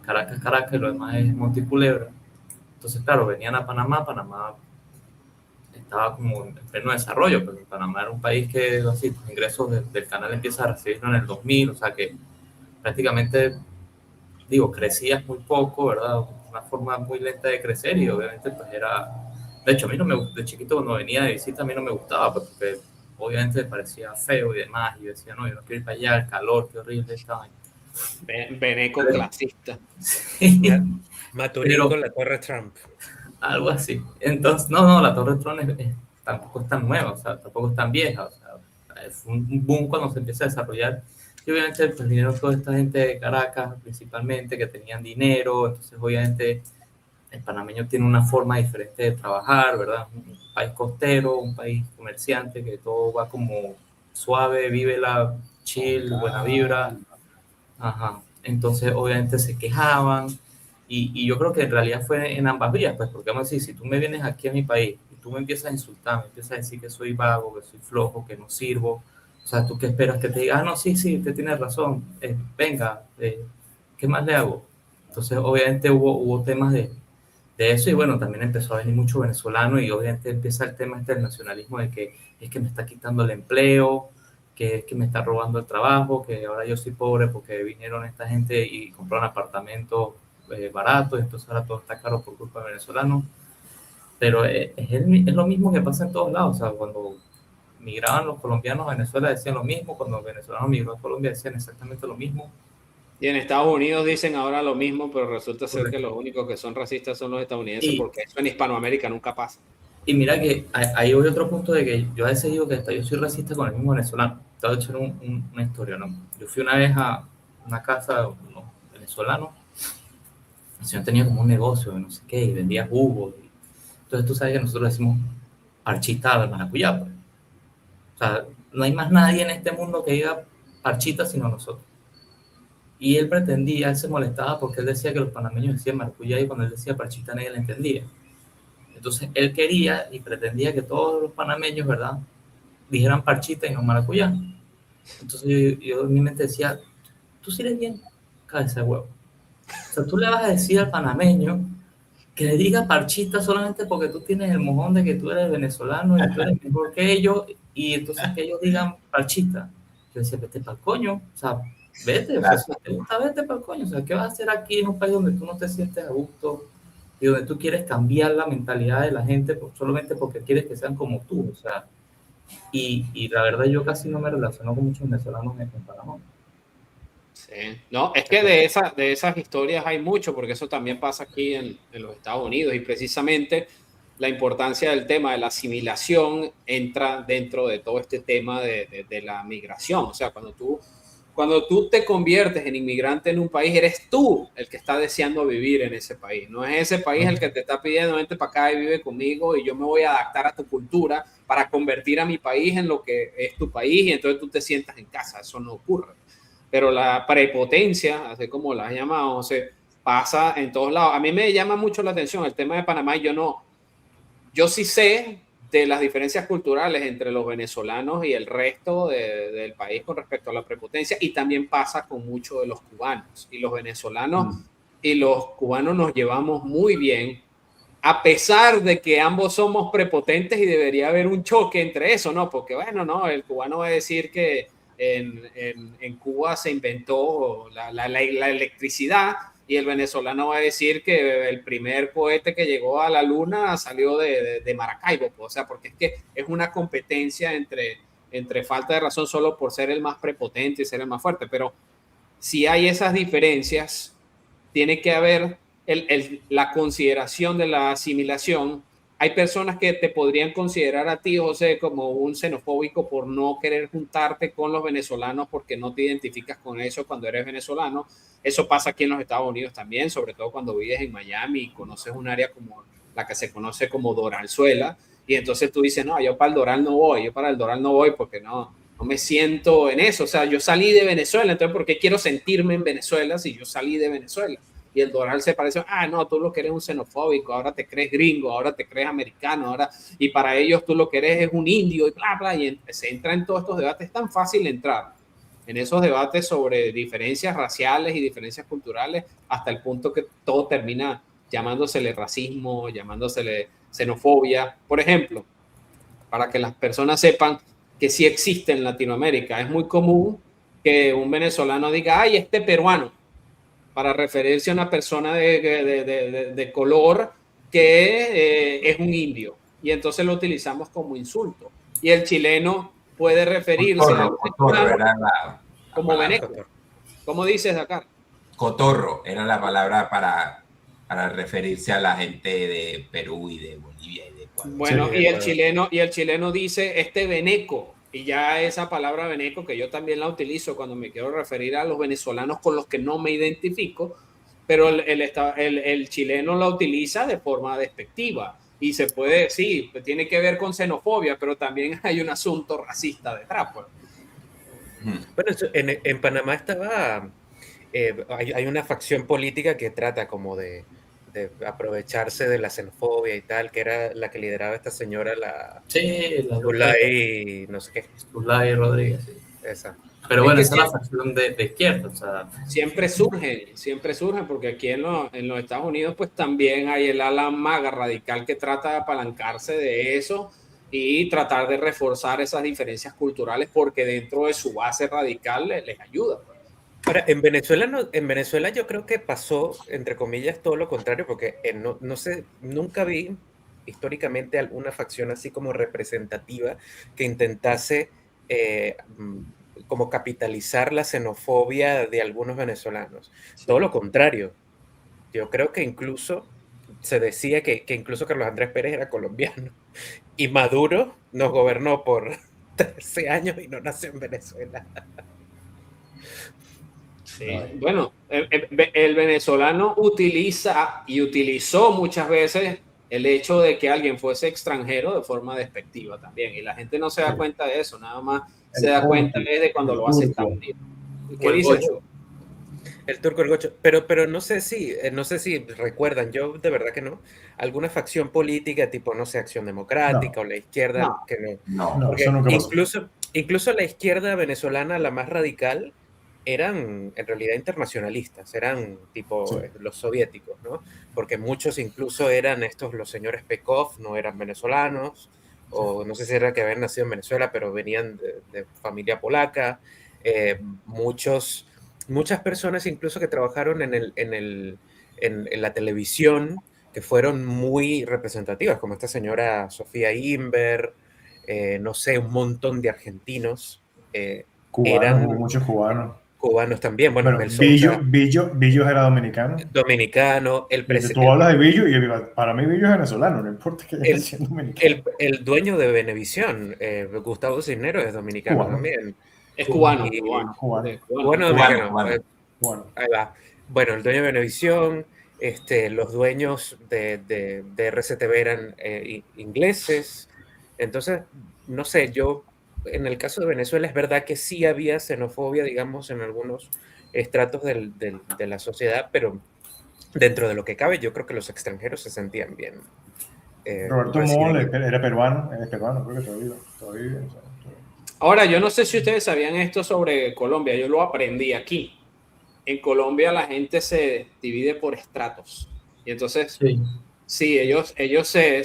Caracas, Caracas y lo demás es Monte y Culebra. Entonces, claro, venían a Panamá estaba como en pleno desarrollo, porque Panamá era un país que así, los ingresos del canal empiezan a recibirlo en el 2000, o sea que prácticamente, digo, crecías muy poco, ¿verdad? Una forma muy lenta de crecer y obviamente pues era... De hecho, a mí no me de chiquito cuando venía de visita a mí no me gustaba, porque obviamente me parecía feo y demás, y yo decía, no, yo no quiero ir para allá, el calor, qué horrible esta vaina. Veneco clasista. Sí. Maturín con la Torre Trump. Algo así. Entonces, no, la Torre Trump tampoco es tan nueva, o sea, tampoco es tan vieja, o sea, es un boom cuando se empieza a desarrollar. Y obviamente, pues vinieron toda esta gente de Caracas, principalmente, que tenían dinero, entonces obviamente el panameño tiene una forma diferente de trabajar, ¿verdad? Un país costero, un país comerciante, que todo va como suave, vive la chill, buena vibra. Ajá. Entonces, obviamente se quejaban. Y yo creo que en realidad fue en ambas vías, pues, porque vamos a decir, si tú me vienes aquí a mi país y tú me empiezas a insultar, me empiezas a decir que soy vago, que soy flojo, que no sirvo, o sea, ¿tú qué esperas? Que te diga, no, sí, usted tiene razón, venga, ¿qué más le hago? Entonces, obviamente hubo temas de eso y bueno, también empezó a venir mucho venezolano y obviamente empieza el tema del nacionalismo de que es que me está quitando el empleo, que es que me está robando el trabajo, que ahora yo soy pobre porque vinieron esta gente y compraron apartamentos baratos, entonces ahora todo está caro por culpa de venezolanos. Pero es lo mismo que pasa en todos lados. O sea, cuando migraban los colombianos a Venezuela decían lo mismo, cuando los venezolanos migraron a Colombia decían exactamente lo mismo. Y en Estados Unidos dicen ahora lo mismo, pero resulta ser que los únicos que son racistas son los estadounidenses, porque eso en Hispanoamérica nunca pasa. Y mira que ahí voy a otro punto de que yo a veces digo que hasta yo soy racista con el mismo venezolano. Te voy a echar una historia, ¿no? Yo fui una vez a una casa de unos venezolanos. El señor tenía como un negocio de no sé qué y vendía jugos. Entonces tú sabes que nosotros decimos parchita de maracuyá. Pues. O sea, no hay más nadie en este mundo que diga parchita sino nosotros. Y él se molestaba porque él decía que los panameños decían maracuyá y cuando él decía parchita nadie le entendía. Entonces él quería y pretendía que todos los panameños, ¿verdad?, dijeran parchita y no maracuyá. Entonces yo en mi mente decía, tú sí eres bien cabeza de huevo. O sea, tú le vas a decir al panameño que le diga parchita solamente porque tú tienes el mojón de que tú eres venezolano y tú eres mejor que ellos, y entonces que ellos digan parchita. Yo decía, vete para el coño, o sea, vete, o sea, si te gusta, vete para el coño. O sea, ¿qué vas a hacer aquí en un país donde tú no te sientes a gusto y donde tú quieres cambiar la mentalidad de la gente solamente porque quieres que sean como tú? O sea, y la verdad yo casi no me relaciono con muchos venezolanos en Panamá. Sí. No, es que de esas historias hay mucho, porque eso también pasa aquí en los Estados Unidos, y precisamente la importancia del tema de la asimilación entra dentro de todo este tema de la migración. O sea, cuando tú te conviertes en inmigrante en un país, eres tú el que está deseando vivir en ese país. No es ese país el que te está pidiendo, vente para acá y vive conmigo y yo me voy a adaptar a tu cultura para convertir a mi país en lo que es tu país y entonces tú te sientas en casa. Eso no ocurre. Pero la prepotencia, así como la has llamado, se pasa en todos lados. A mí me llama mucho la atención el tema de Panamá. Yo sí sé de las diferencias culturales entre los venezolanos y el resto del país con respecto a la prepotencia, y también pasa con muchos de los cubanos. Y los venezolanos y los cubanos nos llevamos muy bien, a pesar de que ambos somos prepotentes y debería haber un choque entre eso, ¿no? Porque, bueno, no, el cubano va a decir que en Cuba se inventó la electricidad, y el venezolano va a decir que el primer cohete que llegó a la luna salió de Maracaibo. O sea, porque es que es una competencia entre falta de razón solo por ser el más prepotente y ser el más fuerte. Pero si hay esas diferencias, tiene que haber la consideración de la asimilación. Hay personas que te podrían considerar a ti, José, como un xenofóbico por no querer juntarte con los venezolanos porque no te identificas con eso cuando eres venezolano. Eso pasa aquí en los Estados Unidos también, sobre todo cuando vives en Miami y conoces un área como la que se conoce como Doralzuela, y entonces tú dices, no, yo para el Doral no voy porque no me siento en eso. O sea, yo salí de Venezuela, entonces ¿por qué quiero sentirme en Venezuela si yo salí de Venezuela? y el Doral se parece, no, tú lo que eres un xenofóbico, ahora te crees gringo, ahora te crees americano, ahora, y para ellos tú lo que eres es un indio y bla, bla, y se entra en todos estos debates. Es tan fácil entrar en esos debates sobre diferencias raciales y diferencias culturales hasta el punto que todo termina llamándosele racismo, llamándosele xenofobia. Por ejemplo, para que las personas sepan que sí existe en Latinoamérica, es muy común que un venezolano diga, ay, este peruano, para referirse a una persona de color que es un indio, y entonces lo utilizamos como insulto. Y el chileno puede referirse como veneco. ¿Cómo dices, Dakar? Cotorro era la palabra para referirse a la gente de Perú y de Bolivia y de Ecuador. Bueno, sí, y el chileno dice este veneco, y ya esa palabra veneco, que yo también la utilizo cuando me quiero referir a los venezolanos con los que no me identifico, pero el chileno la utiliza de forma despectiva, y se puede decir, tiene que ver con xenofobia, pero también hay un asunto racista detrás. Pues. Bueno, en Panamá estaba, hay una facción política que trata como de aprovecharse de la xenofobia y tal, que era la que lideraba esta señora, la Zulay, no sé qué. Zulay Rodríguez, sí. Esa. Pero bueno, esa es la facción de izquierda, o sea. Siempre surgen, porque aquí en los Estados Unidos pues también hay el ala maga radical que trata de apalancarse de eso y tratar de reforzar esas diferencias culturales porque dentro de su base radical les ayuda. Pues. Ahora, en Venezuela yo creo que pasó, entre comillas, todo lo contrario, porque no sé, nunca vi históricamente alguna facción así como representativa que intentase como capitalizar la xenofobia de algunos venezolanos. Sí. Todo lo contrario. Yo creo que incluso se decía que incluso Carlos Andrés Pérez era colombiano y Maduro nos gobernó por 13 años y no nació en Venezuela. Sí. Bueno, el venezolano utiliza y utilizó muchas veces el hecho de que alguien fuese extranjero de forma despectiva también, y la gente no se da cuenta de eso, nada más se da cuenta de cuando lo hace Estados Unidos. ¿Qué dices tú? El turco, el gocho, pero no sé si recuerdan, yo de verdad que no, alguna facción política tipo, no sé, Acción Democrática o la izquierda, que no. Porque eso nunca incluso la izquierda venezolana, la más radical, eran en realidad internacionalistas, eran tipo los soviéticos, ¿no? Porque muchos incluso eran los señores Pekov, no eran venezolanos, o no sé si era que habían nacido en Venezuela, pero venían de familia polaca. Muchas personas incluso que trabajaron en la televisión, que fueron muy representativas, como esta señora Sofía Inver, no sé, un montón de argentinos. Muchos cubanos. Cubanos también, bueno Billo era dominicano. Dominicano, el presidente. Tú hablas de Billo y para mí Billo es venezolano, no importa que haya sido dominicano. El dueño de Venevisión, Gustavo Cisneros, es dominicano también. Es cubano. Cubano. Ahí va. Bueno, el dueño de Venevisión, los dueños de RCTV eran ingleses. Entonces, no sé, en el caso de Venezuela es verdad que sí había xenofobia, digamos, en algunos estratos de la sociedad, pero dentro de lo que cabe, yo creo que los extranjeros se sentían bien. Roberto Moll era peruano, creo que todavía. Ahora, yo no sé si ustedes sabían esto sobre Colombia, yo lo aprendí aquí. En Colombia la gente se divide por estratos. Y entonces, sí ellos se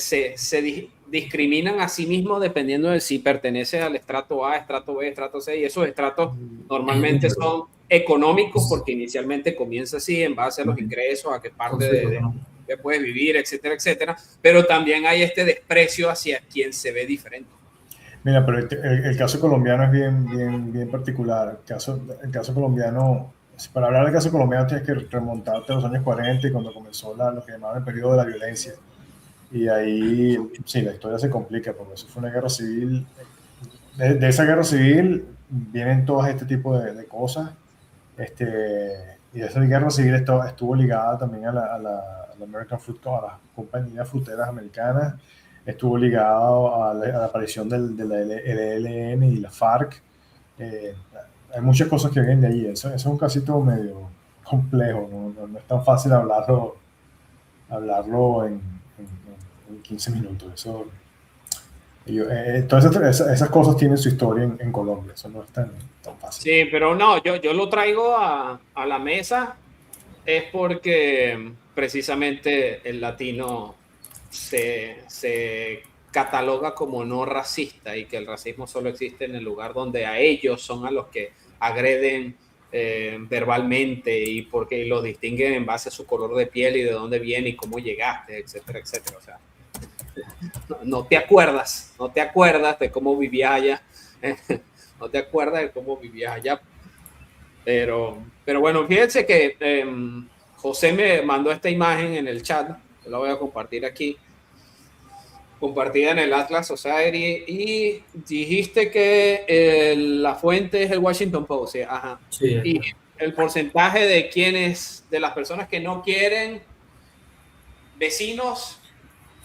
discriminan a sí mismos dependiendo de si pertenece al estrato A, estrato B, estrato C, y esos estratos normalmente son económicos porque inicialmente comienza así en base a los ingresos, a qué parte de puedes vivir, etcétera, etcétera, pero también hay este desprecio hacia quien se ve diferente. Mira, pero el caso colombiano es bien particular. El caso colombiano, para hablar del caso colombiano tienes que remontarte a los años 40 y cuando comenzó lo que llamaban el periodo de la violencia. Y ahí, sí, la historia se complica porque eso fue una guerra civil. De esa guerra civil vienen todas este tipo de cosas. Y esa guerra civil estuvo ligada también a la American Fruit Co., a las compañías fruteras americanas. Estuvo ligado a la aparición del ELN y la FARC. Hay muchas cosas que vienen de ahí. Eso es un casito medio complejo, no es tan fácil hablarlo en 15 minutos. Eso, todas esas cosas tienen su historia en Colombia, eso no es tan fácil. Sí, pero no, yo lo traigo a la mesa es porque precisamente el latino se cataloga como no racista y que el racismo solo existe en el lugar donde a ellos son a los que agreden verbalmente y porque los distinguen en base a su color de piel y de dónde viene y cómo llegaste, etcétera, etcétera. O sea, no te acuerdas de cómo vivías allá, no te acuerdas de cómo vivías allá. Pero bueno, fíjense que José me mandó esta imagen en el chat, yo la voy a compartir aquí, compartida en el Atlas Society, y dijiste que la fuente es el Washington Post, ¿sí? Ajá. Sí. Y el porcentaje de las personas que no quieren vecinos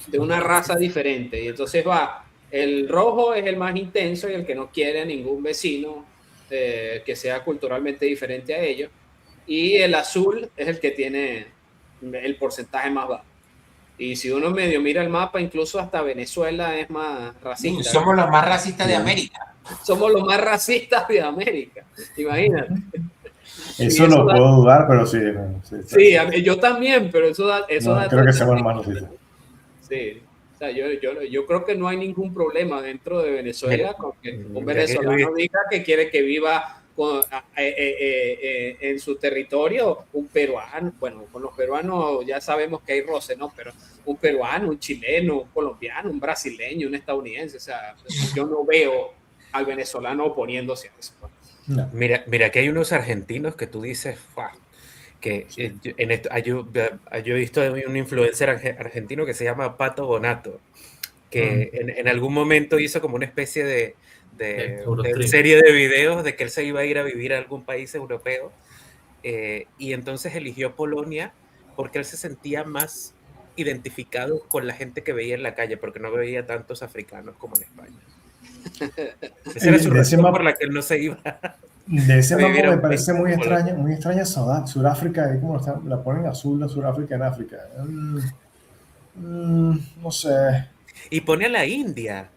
de una raza diferente, y entonces el rojo es el más intenso y el que no quiere ningún vecino que sea culturalmente diferente a ellos, y el azul es el que tiene el porcentaje más bajo. Y si uno medio mira el mapa, incluso hasta Venezuela es más racista. Somos los más racistas de América. Somos los más racistas de América, imagínate. Eso lo puedo dudar, pero sí. Sí, yo también, pero eso da creo que seamos más racistas. Sí. O sea, yo creo que no hay ningún problema dentro de Venezuela con que un venezolano diga que quiere que viva en su territorio, un peruano, bueno, con los peruanos ya sabemos que hay roce, ¿no? Pero un peruano, un chileno, un colombiano, un brasileño, un estadounidense, o sea, yo no veo al venezolano oponiéndose a eso. No. Mira que hay unos argentinos que tú dices, que sí. Yo he visto un influencer argentino que se llama Pato Bonato, que en algún momento hizo como una especie de serie de videos de que él se iba a ir a vivir a algún país europeo, y entonces eligió Polonia porque él se sentía más identificado con la gente que veía en la calle, porque no veía tantos africanos como en España. Esa era su razón por la que él no se iba. De ese mapa me parece muy extraña Sudáfrica, ahí como la ponen azul de Sudáfrica en África. No sé. Y pone a la India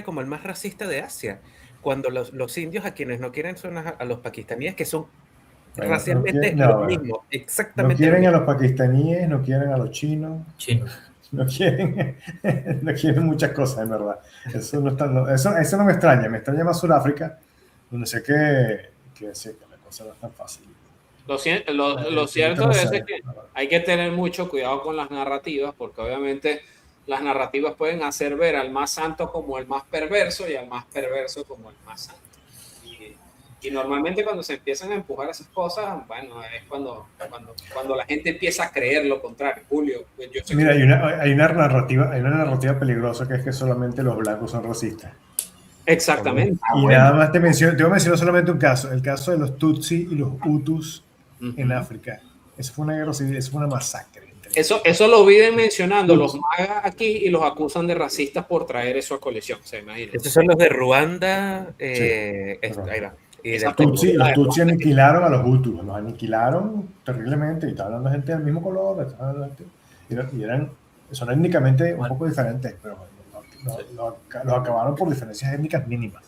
como el más racista de Asia, cuando los indios a quienes no quieren son a los pakistaníes, que son racialmente lo mismo, exactamente. No quieren a los pakistaníes, no quieren a los chinos. No quieren muchas cosas, en verdad. Eso no me extraña, me extraña más Sudáfrica, donde sé que la cosa no es tan fácil. Lo cierto es que hay que tener mucho cuidado con las narrativas, porque obviamente las narrativas pueden hacer ver al más santo como el más perverso y al más perverso como el más santo. Y normalmente cuando se empiezan a empujar esas cosas, bueno, es cuando la gente empieza a creer lo contrario. Julio, yo sé. Mira, hay una narrativa peligrosa, que es que solamente los blancos son racistas. Exactamente. Y nada más te menciono solamente un caso, el caso de los Tutsi y los Hutus en África. Eso fue una guerra civil, eso fue una masacre. Eso lo viven mencionando los magas aquí y los acusan de racistas por traer eso a colección, se imagina. Estos son los de Ruanda. Ahí va. Los Tutsi aniquilaron a los Hutus, los aniquilaron terriblemente, y está hablando de gente del mismo color, son étnicamente un poco diferentes, pero los acabaron por diferencias étnicas mínimas.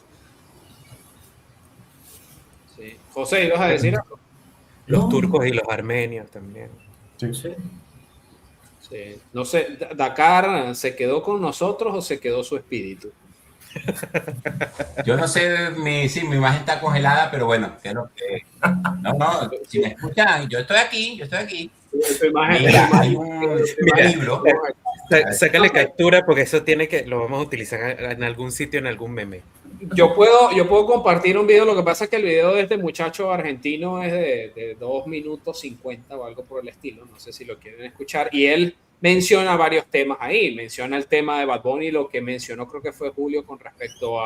Sí. José, ¿ibas a decir algo? Los turcos y los armenios también. Sí. Sí. No sé, ¿Dakar se quedó con nosotros o se quedó su espíritu? Yo no sé, mi imagen está congelada, pero bueno, no, si me escuchan, yo estoy aquí. Mira, hay un libro. Sácale captura, porque eso lo vamos a utilizar en algún sitio, en algún meme. Yo puedo compartir un video, lo que pasa es que el video de este muchacho argentino es de 2 minutos 50 o algo por el estilo, no sé si lo quieren escuchar, y él menciona varios temas ahí, menciona el tema de Bad Bunny, lo que mencionó creo que fue Julio con respecto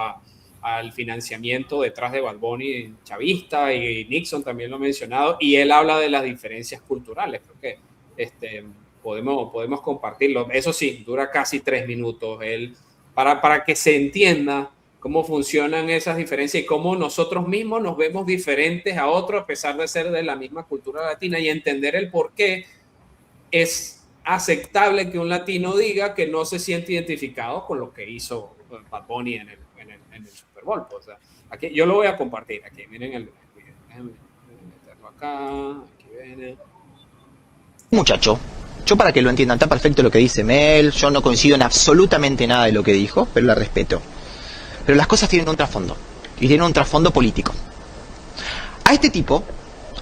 al financiamiento detrás de Bad Bunny chavista, y Nixon también lo ha mencionado, y él habla de las diferencias culturales, creo que podemos compartirlo, eso sí, dura casi 3 minutos, para que se entienda cómo funcionan esas diferencias y cómo nosotros mismos nos vemos diferentes a otros a pesar de ser de la misma cultura latina, y entender el por qué es aceptable que un latino diga que no se siente identificado con lo que hizo Bad Bunny en el Super Bowl. Pues, o sea, aquí, yo lo voy a compartir aquí, miren el video. Déjenme meterlo acá, aquí viene. Muchacho, yo para que lo entiendan, está perfecto lo que dice Mel, yo no coincido en absolutamente nada de lo que dijo, pero la respeto. Pero las cosas tienen un trasfondo, y tienen un trasfondo político. A este tipo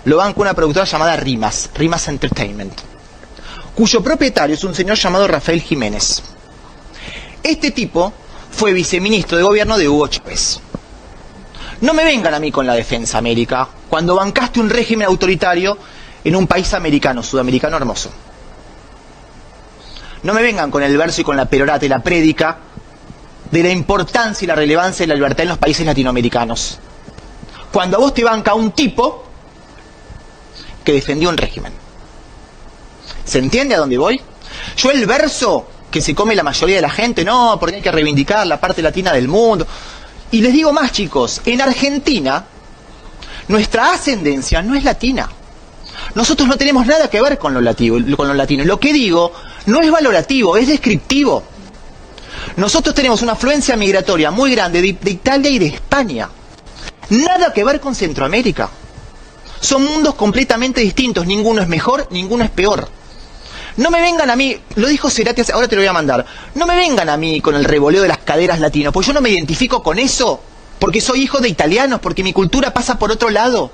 lo banca una productora llamada Rimas Entertainment, cuyo propietario es un señor llamado Rafael Jiménez. Este tipo fue viceministro de gobierno de Hugo Chávez. No me vengan a mí con la defensa, América, cuando bancaste un régimen autoritario en un país americano, sudamericano hermoso. No me vengan con el verso y con la perorata y la prédica de la importancia y la relevancia de la libertad en los países latinoamericanos, cuando a vos te banca un tipo que defendió un régimen. ¿Se entiende a dónde voy? Yo el verso que se come la mayoría de la gente, no, porque hay que reivindicar la parte latina del mundo. Y les digo más, chicos, en Argentina nuestra ascendencia no es latina. Nosotros no tenemos nada que ver con lo latino. Lo que digo no es valorativo, es descriptivo. Nosotros tenemos una afluencia migratoria muy grande de Italia y de España. Nada que ver con Centroamérica. Son mundos completamente distintos. Ninguno es mejor, ninguno es peor. No me vengan a mí, lo dijo Cerati, ahora te lo voy a mandar. No me vengan a mí con el revoleo de las caderas latinas, porque yo no me identifico con eso. Porque soy hijo de italianos, porque mi cultura pasa por otro lado.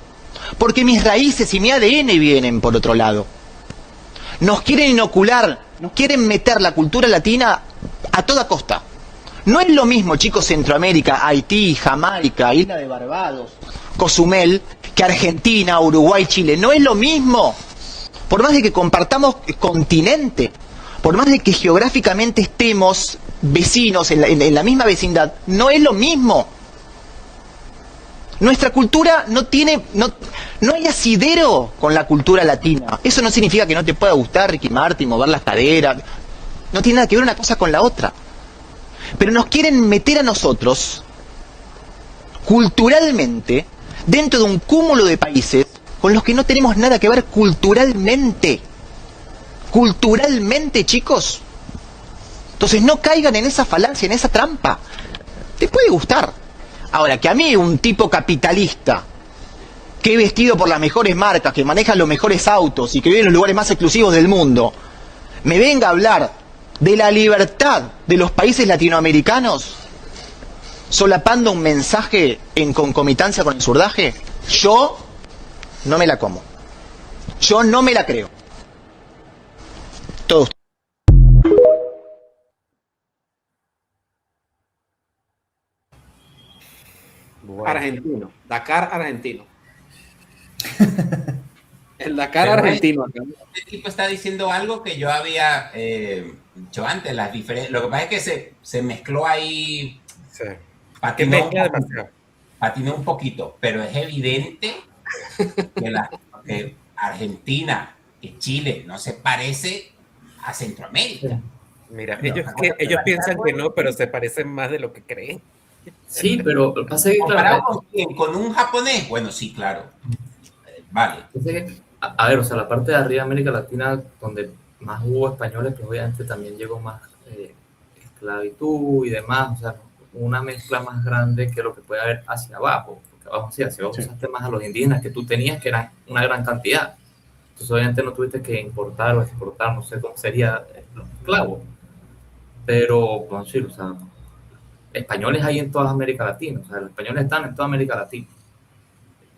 Porque mis raíces y mi ADN vienen por otro lado. Nos quieren inocular, nos quieren meter la cultura latina a toda costa. No es lo mismo, chicos, Centroamérica, Haití, Jamaica, Isla de Barbados, Cozumel, que Argentina, Uruguay, Chile. No es lo mismo. Por más de que compartamos continente, por más de que geográficamente estemos vecinos en la misma vecindad, no es lo mismo. Nuestra cultura no hay asidero con la cultura latina. Eso no significa que no te pueda gustar Ricky Martin, mover las caderas. No tiene nada que ver una cosa con la otra. Pero nos quieren meter a nosotros, culturalmente, dentro de un cúmulo de países con los que no tenemos nada que ver culturalmente. Culturalmente, chicos. Entonces no caigan en esa falacia, en esa trampa. Te puede gustar. Ahora, que a mí un tipo capitalista, que he vestido por las mejores marcas, que maneja los mejores autos y que vive en los lugares más exclusivos del mundo, me venga a hablar de la libertad de los países latinoamericanos, solapando un mensaje en concomitancia con el surdaje, yo no me la como. Yo no me la creo. Todos. Bueno. Argentino, Dakar argentino. El Dakar argentino. Este tipo está diciendo algo que yo había dicho antes, las diferencias. Lo que pasa es que se mezcló ahí. Sí. Patinó un poquito, pero es evidente que Argentina y Chile no se parece a Centroamérica. Mira, ellos piensan que no, pero se parecen más de lo que creen. Sí, pero pasa que comparado con un japonés, bueno, sí, claro. Vale. A ver, o sea, la parte de arriba de América Latina, donde más hubo españoles, pues obviamente también llegó más esclavitud y demás, o sea, una mezcla más grande que lo que puede haber hacia abajo, porque abajo sí, hacia abajo usaste más a los indígenas que tú tenías, que eran una gran cantidad. Entonces obviamente no tuviste que importar o exportar, no sé cómo sería los esclavos, pero, bueno, sí, o sea, españoles hay en toda América Latina, o sea, los españoles están en toda América Latina.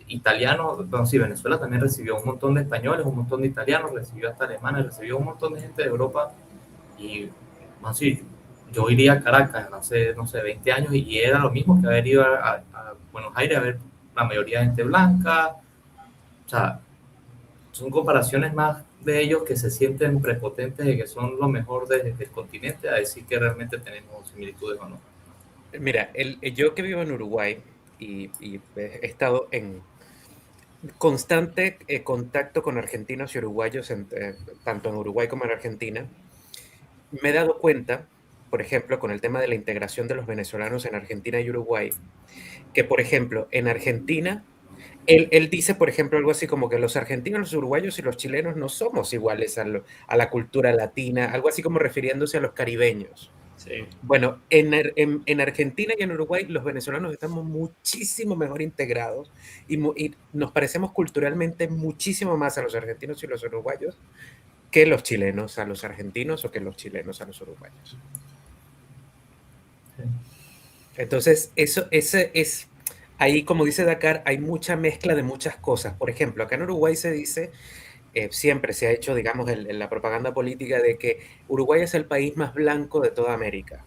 Italianos, bueno, sí, Venezuela también recibió un montón de españoles, un montón de italianos, recibió hasta alemanes, recibió un montón de gente de Europa y, bueno, sí, yo iría a Caracas hace, no sé, 20 años y era lo mismo que haber ido a Buenos Aires a ver la mayoría de gente blanca, o sea, son comparaciones más de ellos que se sienten prepotentes de que son lo mejor del continente a decir que realmente tenemos similitudes o no. Mira, yo que vivo en Uruguay y he estado en constante contacto con argentinos y uruguayos, tanto en Uruguay como en Argentina, me he dado cuenta por ejemplo, con el tema de la integración de los venezolanos en Argentina y Uruguay, que, por ejemplo, en Argentina, él dice, por ejemplo, algo así como que los argentinos, los uruguayos y los chilenos no somos iguales a la cultura latina, algo así como refiriéndose a los caribeños. Sí. Bueno, en Argentina y en Uruguay los venezolanos estamos muchísimo mejor integrados y nos parecemos culturalmente muchísimo más a los argentinos y los uruguayos que los chilenos a los argentinos o que los chilenos a los uruguayos. Entonces, ese es, ahí como dice Dakar, hay mucha mezcla de muchas cosas. Por ejemplo, acá en Uruguay se dice, siempre se ha hecho, digamos, en la propaganda política de que Uruguay es el país más blanco de toda América.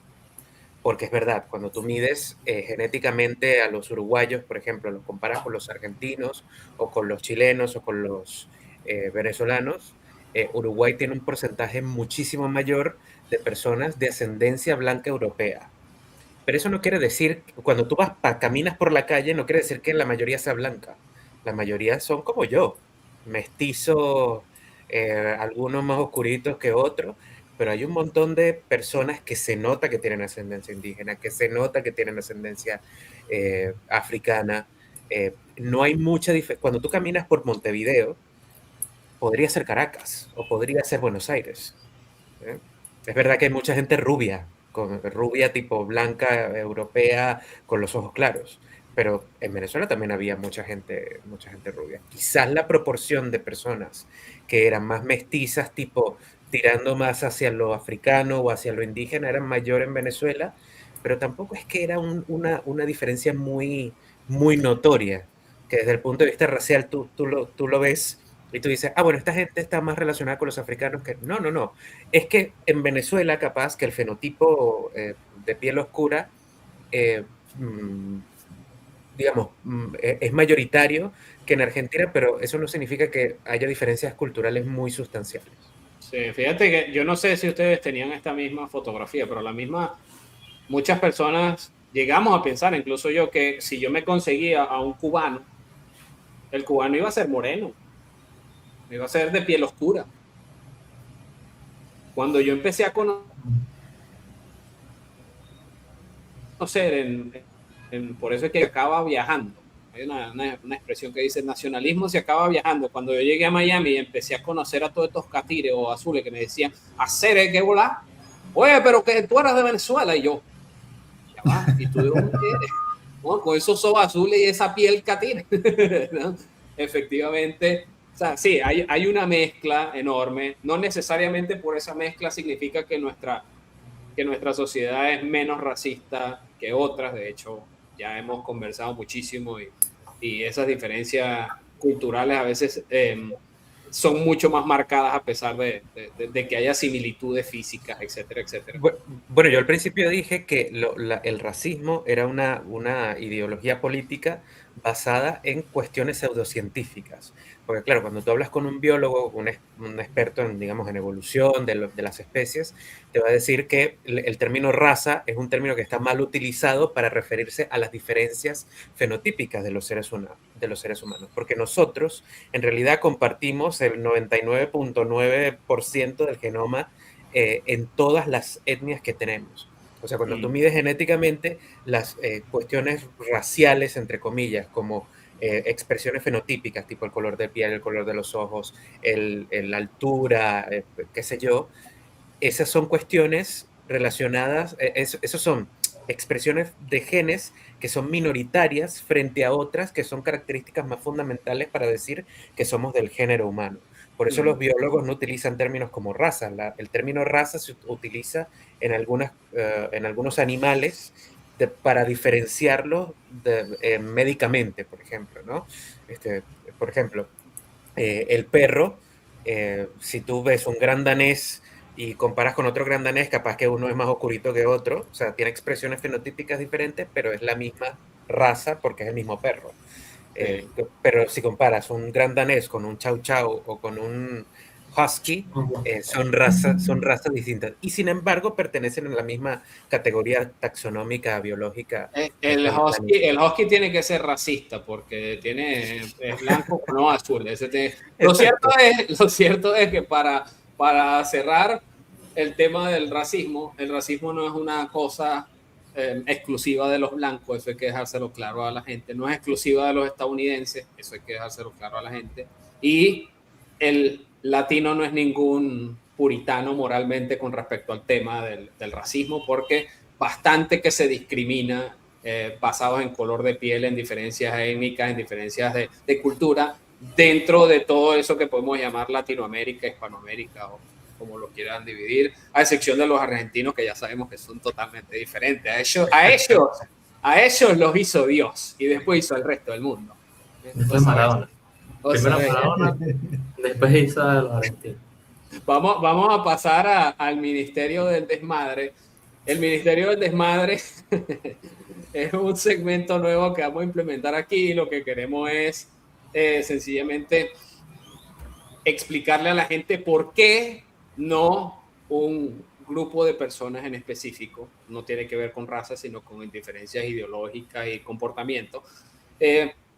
Porque es verdad, cuando tú mides genéticamente a los uruguayos, por ejemplo, los comparas con los argentinos o con los chilenos o con los venezolanos, Uruguay tiene un porcentaje muchísimo mayor de personas de ascendencia blanca europea. Pero eso no quiere decir, cuando tú caminas por la calle, no quiere decir que la mayoría sea blanca. La mayoría son como yo, mestizos, algunos más oscuritos que otros, pero hay un montón de personas que se nota que tienen ascendencia indígena, que se nota que tienen ascendencia africana. No hay mucha diferencia. Cuando tú caminas por Montevideo, podría ser Caracas o podría ser Buenos Aires. Es verdad que hay mucha gente rubia tipo blanca, europea, con los ojos claros. Pero en Venezuela también había mucha gente rubia. Quizás la proporción de personas que eran más mestizas, tipo tirando más hacia lo africano o hacia lo indígena, eran mayor en Venezuela, pero tampoco es que era una diferencia muy, muy notoria, que desde el punto de vista racial tú lo ves y tú dices, bueno, esta gente está más relacionada con los africanos que... No. Es que en Venezuela, capaz, que el fenotipo de piel oscura, digamos, es mayoritario que en Argentina, pero eso no significa que haya diferencias culturales muy sustanciales. Sí, fíjate que yo no sé si ustedes tenían esta misma fotografía, pero muchas personas llegamos a pensar, incluso yo, que si yo me conseguía a un cubano, el cubano iba a ser moreno. Iba a ser de piel oscura. Cuando yo empecé a conocer por eso es que acaba viajando. Hay una expresión que dice: el nacionalismo se acaba viajando. Cuando yo llegué a Miami y empecé a conocer a todos estos catires o azules que me decían, hacer que volar. Oye, pero que tú eras de Venezuela. Y yo, ya va, ¿y tú de dónde eres? No, con esos ojos azules y esa piel catire. ¿No? Efectivamente. O sea, sí, hay una mezcla enorme. No necesariamente por esa mezcla significa que nuestra sociedad es menos racista que otras. De hecho, ya hemos conversado muchísimo y esas diferencias culturales a veces son mucho más marcadas a pesar de que haya similitudes físicas, etcétera, etcétera. Bueno, yo al principio dije que el racismo era una ideología política basada en cuestiones pseudocientíficas. Porque claro, cuando tú hablas con un biólogo, un experto en, digamos, en evolución de las especies, te va a decir que el término raza es un término que está mal utilizado para referirse a las diferencias fenotípicas de los seres humanos. Porque nosotros, en realidad, compartimos el 99.9% del genoma en todas las etnias que tenemos. O sea, cuando tú mides genéticamente las cuestiones raciales, entre comillas, como expresiones fenotípicas, tipo el color de piel, el color de los ojos, la altura, qué sé yo, esas son cuestiones relacionadas, esos son expresiones de genes que son minoritarias frente a otras que son características más fundamentales para decir que somos del género humano. Por eso los biólogos no utilizan términos como raza. El término raza se utiliza en algunos animales para diferenciarlos médicamente, por ejemplo, ¿no? Por ejemplo, el perro, si tú ves un gran danés y comparas con otro gran danés, capaz que uno es más oscurito que otro, o sea, tiene expresiones fenotípicas diferentes, pero es la misma raza porque es el mismo perro. Pero si comparas un gran danés con un chow chow o con un husky, son razas distintas y sin embargo pertenecen a la misma categoría taxonómica biológica. El husky tiene que ser racista porque es blanco o no azul. Lo cierto es que para cerrar, el tema del racismo. El racismo no es una cosa exclusiva de los blancos, eso hay que dejárselo claro a la gente. No es exclusiva de los estadounidenses, eso hay que dejárselo claro a la gente. Y el latino no es ningún puritano moralmente con respecto al tema del racismo, porque bastante que se discrimina basados en color de piel, en diferencias étnicas, en diferencias de cultura, dentro de todo eso que podemos llamar Latinoamérica, Hispanoamérica o como lo quieran dividir, a excepción de los argentinos que ya sabemos que son totalmente diferentes. A ellos los hizo Dios y después hizo el resto del mundo. Después Maradona. Primero Maradona, después hizo a los argentinos. Vamos a pasar al Ministerio del Desmadre. El Ministerio del Desmadre es un segmento nuevo que vamos a implementar aquí. Lo que queremos es sencillamente explicarle a la gente por qué no un grupo de personas en específico, no tiene que ver con raza, sino con diferencias ideológicas y comportamiento.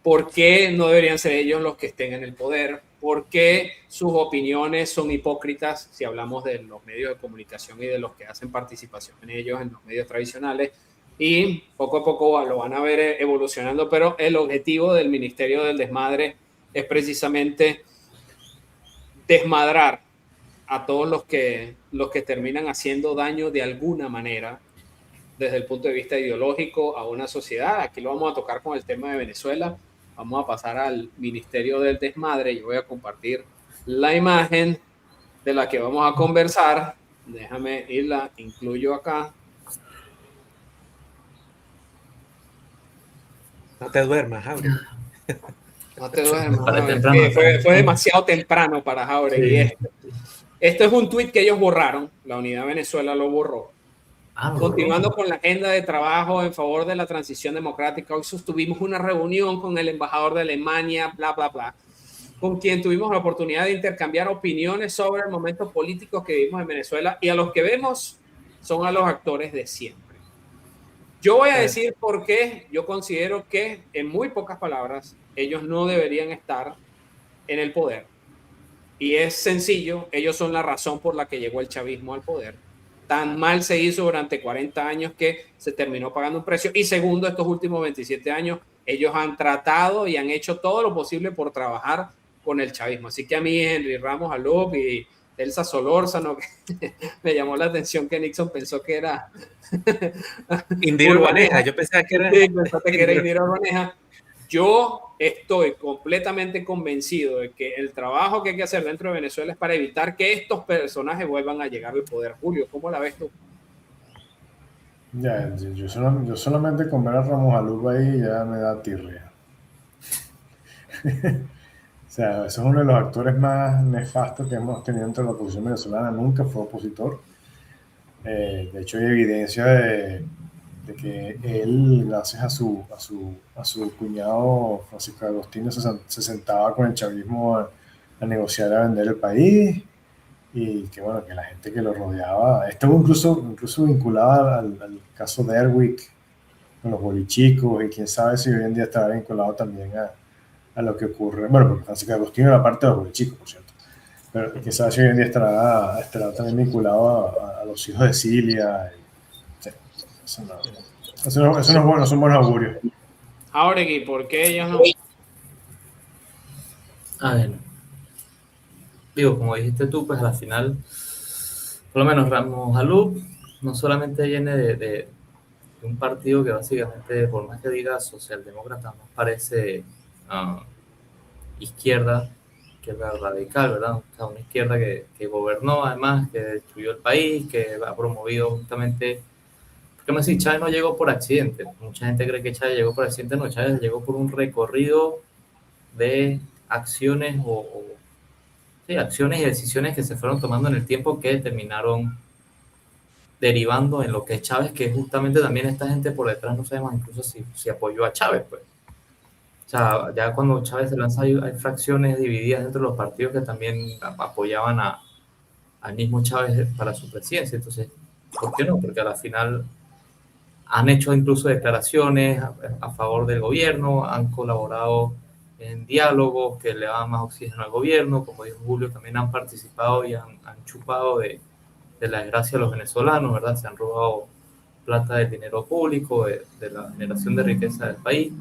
¿Por qué no deberían ser ellos los que estén en el poder? ¿Por qué sus opiniones son hipócritas si hablamos de los medios de comunicación y de los que hacen participación en ellos en los medios tradicionales? Y poco a poco lo van a ver evolucionando, pero el objetivo del Ministerio del Desmadre es precisamente desmadrar a todos los que terminan haciendo daño de alguna manera desde el punto de vista ideológico a una sociedad. Aquí lo vamos a tocar con el tema de Venezuela. Vamos a pasar al Ministerio del Desmadre. Yo voy a compartir la imagen de la que vamos a conversar. Déjame irla, incluyo acá. No te duermas, Jauregui. No te duermas. Fue demasiado temprano para Jauregui. Sí. Esto es un tuit que ellos borraron. La Unidad Venezuela lo borró. Continuando con la agenda de trabajo en favor de la transición democrática, hoy sostuvimos una reunión con el embajador de Alemania, bla, bla, bla, con quien tuvimos la oportunidad de intercambiar opiniones sobre el momento político que vivimos en Venezuela, y a los que vemos son a los actores de siempre. Yo voy a decir por qué yo considero que, en muy pocas palabras, ellos no deberían estar en el poder. Y es sencillo, ellos son la razón por la que llegó el chavismo al poder. Tan mal se hizo durante 40 años que se terminó pagando un precio. Y segundo, estos últimos 27 años, ellos han tratado y han hecho todo lo posible por trabajar con el chavismo. Así que a mí, Henry Ramos Alup y Elsa Solórzano, que me llamó la atención que Nixon pensó que era Indira Urbaneja. Yo pensaba que era, sí, pensaste que era Indira Urbaneja. Yo estoy completamente convencido de que el trabajo que hay que hacer dentro de Venezuela es para evitar que estos personajes vuelvan a llegar al poder. Julio, ¿cómo la ves tú? Ya, yo solamente con ver a Ramos Alup ahí ya me da tirria. O sea, eso es uno de los actores más nefastos que hemos tenido dentro de la oposición venezolana. Nunca fue opositor. De hecho, hay evidencia de que él, gracias a su cuñado Francisco Agostino, se sentaba con el chavismo a negociar, a vender el país, y que bueno, que la gente que lo rodeaba, estuvo incluso vinculado al caso de Erwick, con los bolichicos, y quién sabe si hoy en día estará vinculado también a lo que ocurre, bueno, porque Francisco Agostino era parte de los bolichicos, por cierto, pero quién sabe si hoy en día estará también vinculado a los hijos de Cilia. Eso no es bueno, son buenos augurios. Jauregui, ¿por qué ellos no? A ver, digo, como dijiste tú, pues al final, por lo menos Ramos Alup no solamente viene de un partido que básicamente, por más que diga socialdemócrata, nos parece izquierda radical, ¿verdad? O sea, una izquierda que gobernó, además, que destruyó el país, que ha promovido justamente... Como decir, Chávez no llegó por accidente. Mucha gente cree que Chávez llegó por accidente. No, Chávez llegó por un recorrido de acciones acciones y decisiones que se fueron tomando en el tiempo que terminaron derivando en lo que es Chávez, que justamente también esta gente por detrás no sabemos incluso si apoyó a Chávez, pues. O sea, ya cuando Chávez se lanza hay fracciones divididas dentro de los partidos que también apoyaban al mismo Chávez para su presidencia. Entonces, ¿por qué no? Porque a la final han hecho incluso declaraciones a favor del gobierno, han colaborado en diálogos que le daban más oxígeno al gobierno, como dijo Julio, también han participado y han chupado de de la desgracia de los venezolanos, ¿verdad? Se han robado plata del dinero público, de la generación de riqueza del país,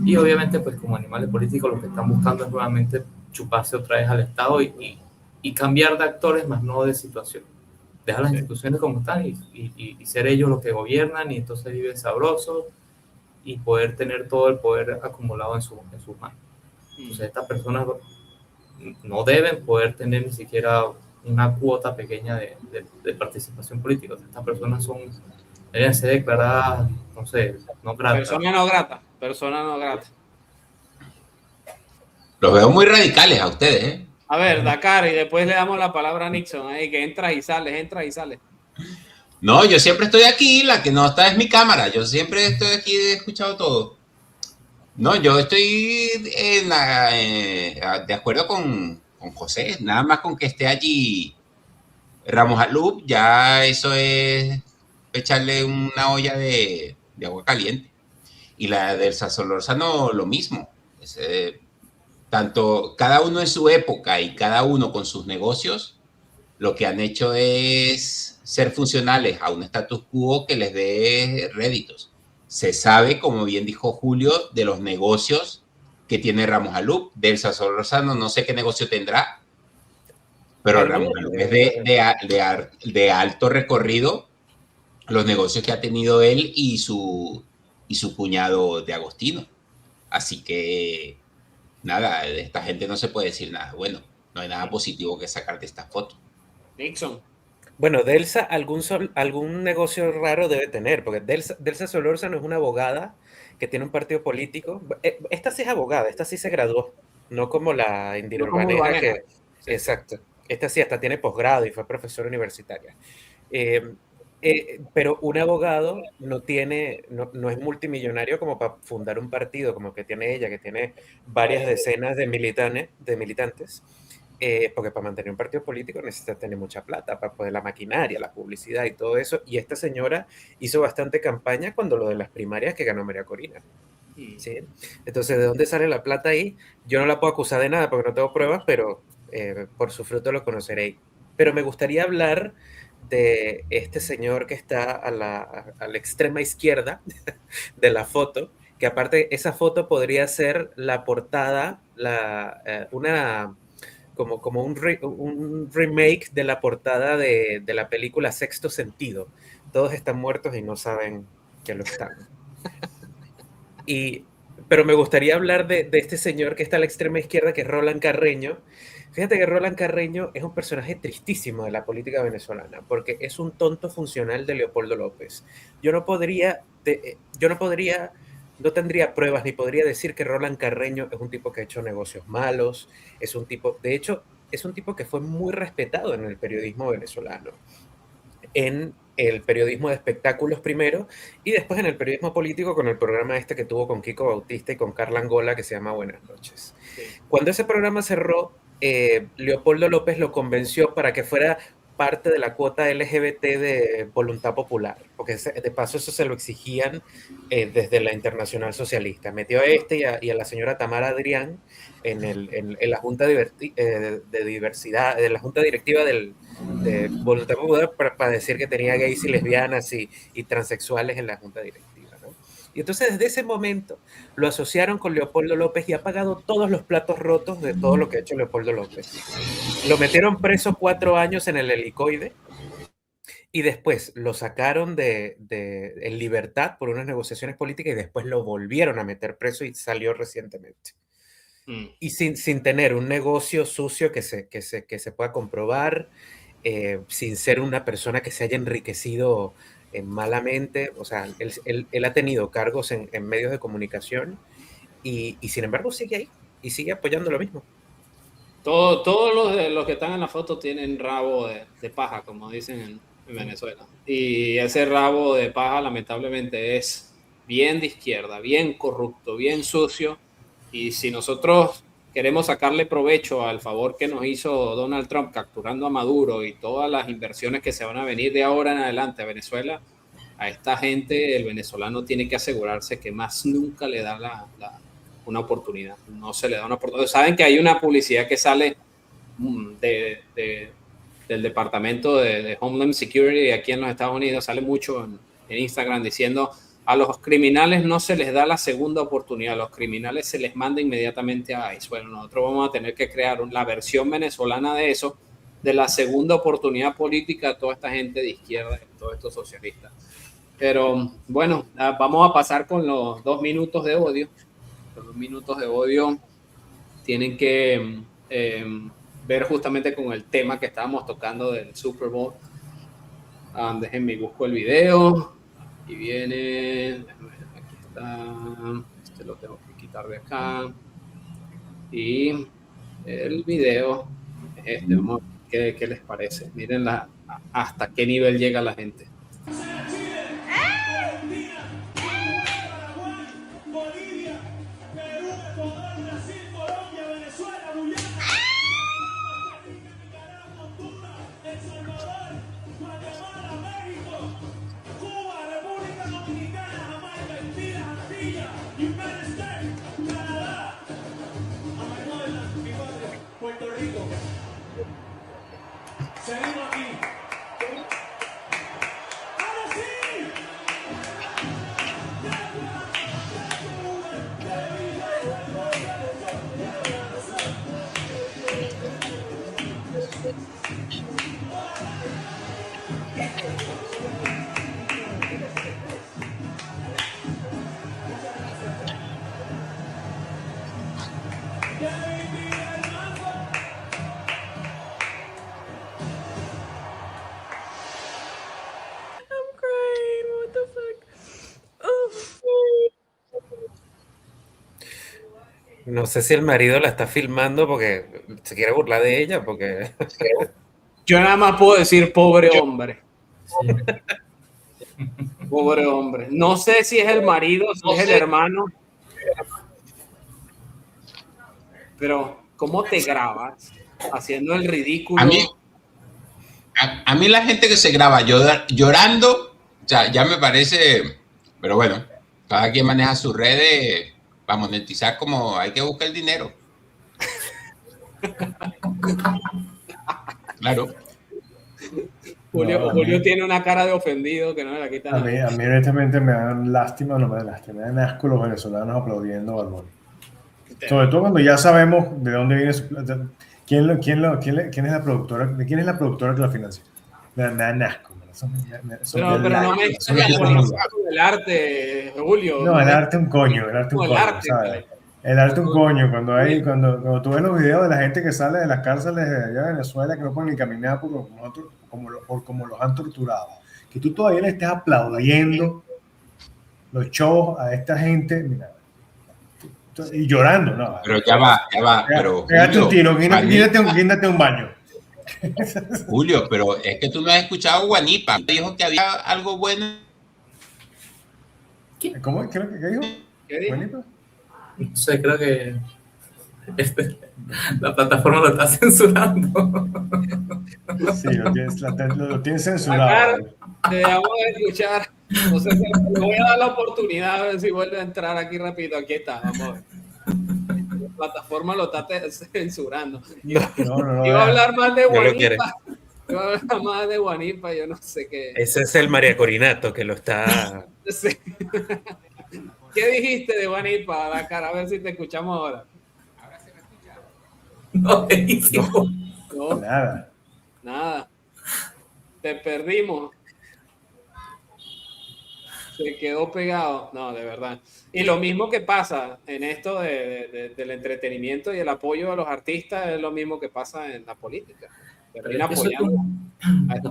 y obviamente pues como animales políticos lo que están buscando es nuevamente chuparse otra vez al Estado y cambiar de actores, más no de situación. Dejar las instituciones como están y ser ellos los que gobiernan, y entonces viven sabrosos y poder tener todo el poder acumulado en sus manos. Entonces estas personas no deben poder tener ni siquiera una cuota pequeña de participación política. Estas personas deben ser declaradas, no sé, no gratas. Persona no grata. Los veo muy radicales a ustedes, ¿eh? A ver, Dakar, y después le damos la palabra a Nixon, ahí que entras y sales. No, yo siempre estoy aquí, la que no está es mi cámara, yo siempre estoy aquí, he escuchado todo. No, yo estoy de acuerdo con José, nada más con que esté allí Ramos Alup, ya eso es echarle una olla de agua caliente. Y la del Solórzano lo mismo. Tanto cada uno en su época y cada uno con sus negocios, lo que han hecho es ser funcionales a un status quo que les dé réditos. Se sabe, como bien dijo Julio, de los negocios que tiene Ramos Alup. Del Solórzano no sé qué negocio tendrá, pero Ramos Alup es de alto recorrido los negocios que ha tenido él y su cuñado de Agostino. Así que nada, de esta gente no se puede decir nada bueno, no hay nada positivo que sacar de esta foto. Nixon. Bueno, Delsa algún negocio raro debe tener, porque Delsa Solórzano es una abogada que tiene un partido político. Esta sí es abogada, esta sí se graduó, no como la Indira Urbanera, que exacto. Esta sí hasta tiene posgrado y fue profesora universitaria. Pero un abogado no es multimillonario como para fundar un partido como que tiene ella, que tiene varias decenas de militantes, porque para mantener un partido político necesita tener mucha plata, para poder la maquinaria, la publicidad y todo eso. Y esta señora hizo bastante campaña cuando lo de las primarias que ganó María Corina. ¿Sí? Entonces, ¿de dónde sale la plata ahí? Yo no la puedo acusar de nada porque no tengo pruebas, pero por su fruto lo conoceréis. Pero me gustaría hablar de este señor que está a la extrema izquierda de la foto, que aparte esa foto podría ser la portada, como un remake de la portada de la película Sexto Sentido. Todos están muertos y no saben que lo están. Pero me gustaría hablar de este señor que está a la extrema izquierda, que es Roland Carreño. Fíjate que Roland Carreño es un personaje tristísimo de la política venezolana, porque es un tonto funcional de Leopoldo López. No tendría pruebas ni podría decir que Roland Carreño es un tipo que ha hecho negocios malos, de hecho, es un tipo que fue muy respetado en el periodismo venezolano, en el periodismo de espectáculos primero y después en el periodismo político con el programa que tuvo con Kiko Bautista y con Carla Angola, que se llama Buenas Noches. Sí. Cuando ese programa cerró, Leopoldo López lo convenció para que fuera parte de la cuota LGBT de Voluntad Popular, porque de paso eso se lo exigían desde la Internacional Socialista. Metió a y a la señora Tamara Adrián en la Junta de Diversidad, de la Junta Directiva de Voluntad Popular para decir que tenía gays y lesbianas y transexuales en la Junta Directiva, ¿no? Y entonces desde ese momento lo asociaron con Leopoldo López y ha pagado todos los platos rotos de todo lo que ha hecho Leopoldo López. Lo metieron preso 4 años en el helicoide y después lo sacaron en libertad por unas negociaciones políticas y después lo volvieron a meter preso y salió recientemente. Y sin tener un negocio sucio que se pueda comprobar, sin ser una persona que se haya enriquecido malamente. O sea, él ha tenido cargos en medios de comunicación y sin embargo sigue ahí y sigue apoyando lo mismo. Todos los que están en la foto tienen rabo de paja, como dicen en Venezuela. Y ese rabo de paja lamentablemente es bien de izquierda, bien corrupto, bien sucio. Y si nosotros queremos sacarle provecho al favor que nos hizo Donald Trump capturando a Maduro y todas las inversiones que se van a venir de ahora en adelante a Venezuela, a esta gente, el venezolano tiene que asegurarse que más nunca le da una oportunidad. No se le da una oportunidad. Saben que hay una publicidad que sale Departamento de Homeland Security aquí en los Estados Unidos, sale mucho en Instagram diciendo: a los criminales no se les da la segunda oportunidad, a los criminales se les manda inmediatamente a ICE. Bueno, nosotros vamos a tener que crear la versión venezolana de eso, de la segunda oportunidad política a toda esta gente de izquierda, todos estos socialistas. Pero bueno, vamos a pasar con los 2 minutos de odio. Los 2 minutos de odio tienen que ver justamente con el tema que estábamos tocando del Super Bowl. Déjenme busco el video. Y viene, aquí está, este lo tengo que quitar de acá. Y el video es este. Vamos a ver qué les parece. Miren hasta qué nivel llega la gente. Bolivia, Perú, Ecuador, Brasil, Colombia, Venezuela, Guyana, Nicaragua, Honduras, El Salvador, Guatemala, México, Cuba, República Dominicana, Jamaica, Haití, Antillas, United States, Canadá, Amazonas, mi padre, Puerto Rico. Seguimos aquí. ¡Ahora sí! No sé si el marido la está filmando porque se quiere burlar de ella, porque... Yo nada más puedo decir pobre hombre. Pobre hombre. No sé si es el marido, si es el hermano. Pero, ¿cómo te grabas haciendo el ridículo? A mí la gente que se graba llorando, o sea, ya me parece... Pero bueno, cada quien maneja sus redes para monetizar como hay que buscar el dinero. Claro. Julio tiene una cara de ofendido que no me la quita. A mí honestamente me dan lástima, no me dan lástima, me dan asco los venezolanos aplaudiendo a Bad Bunny. Sobre todo cuando ya sabemos de dónde viene su plata. ¿Quién es la productora? ¿De quién es la productora que la financia? Me dan asco. Pero no me el arte, Julio. No, el arte un coño, el arte un coño, ¿sabes? El arte un coño, cuando tú ves los videos de la gente que sale de las cárceles de allá de Venezuela, que no pueden ni caminar por como los han torturado, que tú todavía le estés aplaudiendo los shows a esta gente, mira, y llorando, ¿no? Pero ya va, pero pégate un tiro, guíndate un baño. Julio, pero es que tú no has escuchado Guanipa, dijo que había algo bueno. ¿Cómo? ¿Qué dijo? ¿Qué dijo? ¿Guanipa? No sé, creo que la plataforma lo está censurando. Sí, lo tienes censurado. Te vamos a escuchar. No sé, le voy a dar la oportunidad a ver si vuelve a entrar aquí rápido. Aquí está, vamos a ver. La plataforma lo está censurando. No, iba a hablar más de Guanipa. Iba a hablar más de Guanipa, yo no sé qué. Ese es el María Corinato que lo está... Sí. ¿Qué dijiste de Guanipa, Dakar? A ver si te escuchamos ahora. Ahora se me escucha. No. Nada. Te perdimos. Se quedó pegado. No, de verdad. Y lo mismo que pasa en esto del entretenimiento y el apoyo a los artistas es lo mismo que pasa en la política. La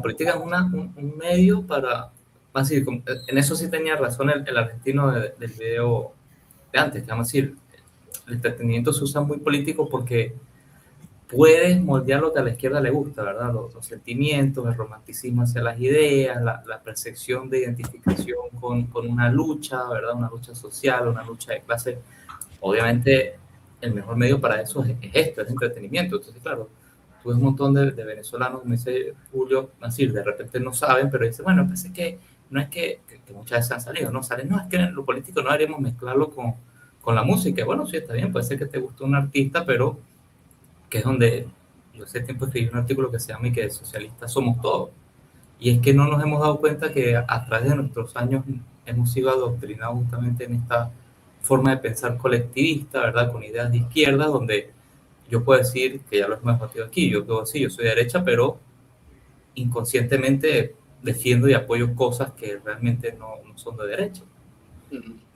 política es un medio para... Así, en eso sí tenía razón el argentino del video de antes, que vamos a decir, el entretenimiento se usa muy político porque puedes moldear lo que a la izquierda le gusta, ¿verdad? Los sentimientos, el romanticismo hacia las ideas, la percepción de identificación con una lucha, ¿verdad? Una lucha social, una lucha de clase. Obviamente, el mejor medio para eso es esto, es entretenimiento. Entonces, claro, tú ves un montón de venezolanos, como dice Julio, así, de repente no saben, pero dicen, bueno, pensé que no es que muchas veces han salido, no salen, no, es que lo político no deberíamos mezclarlo con la música. Bueno, sí, está bien, puede ser que te guste un artista, pero que es donde hace tiempo escribí un artículo que se llama y que socialistas somos todos. Y es que no nos hemos dado cuenta que a través de nuestros años hemos sido adoctrinados justamente en esta forma de pensar colectivista, ¿verdad? Con ideas de izquierda, donde yo puedo decir, que ya lo hemos debatido aquí, yo puedo decir, yo soy de derecha, pero inconscientemente defiendo y apoyo cosas que realmente no son de derecha.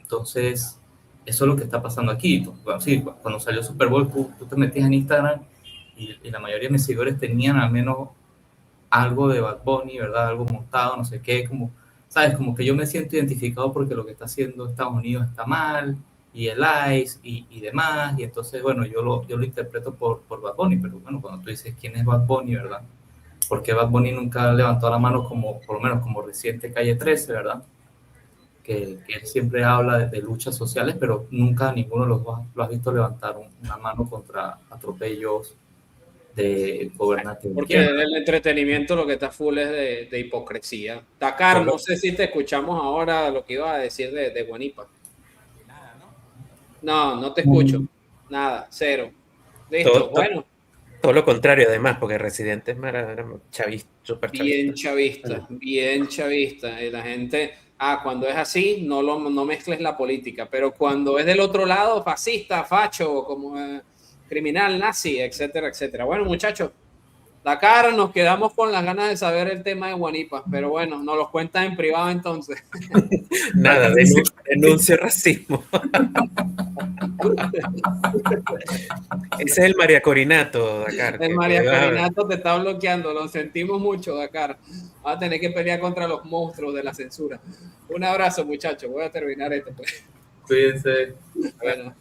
Entonces, eso es lo que está pasando aquí. Bueno, sí, cuando salió Super Bowl, tú te metías en Instagram y la mayoría de mis seguidores tenían al menos algo de Bad Bunny, ¿verdad? Algo montado, no sé qué, como, ¿sabes? Como que yo me siento identificado porque lo que está haciendo Estados Unidos está mal, y el ICE y demás, y entonces, bueno, yo lo interpreto por Bad Bunny, pero bueno, cuando tú dices quién es Bad Bunny, ¿verdad? Porque Bad Bunny nunca levantó la mano como, por lo menos como reciente Calle 13, ¿verdad? Que él siempre habla de luchas sociales, pero nunca ninguno de los dos lo has visto levantar una mano contra atropellos de gobernantes. Porque el entretenimiento lo que está full es de hipocresía. Dakar, no sé si te escuchamos ahora lo que ibas a decir de Guanipa. No te escucho. Nada, cero. Listo, bueno. Todo lo contrario, además, porque Residente es chavista, súper chavista. Bien chavista. Y la gente, cuando es así, no mezcles la política, pero cuando es del otro lado, fascista, facho, como criminal, nazi, etcétera, etcétera. Bueno, muchachos, Dakar, nos quedamos con las ganas de saber el tema de Guanipa, pero bueno, nos los cuentas en privado entonces. Nada, denuncio racismo. Ese es el María Corinato, Dakar. El María Corinato te está bloqueando, lo sentimos mucho, Dakar. Va a tener que pelear contra los monstruos de la censura. Un abrazo, muchachos. Voy a terminar esto. Cuídense. Bueno.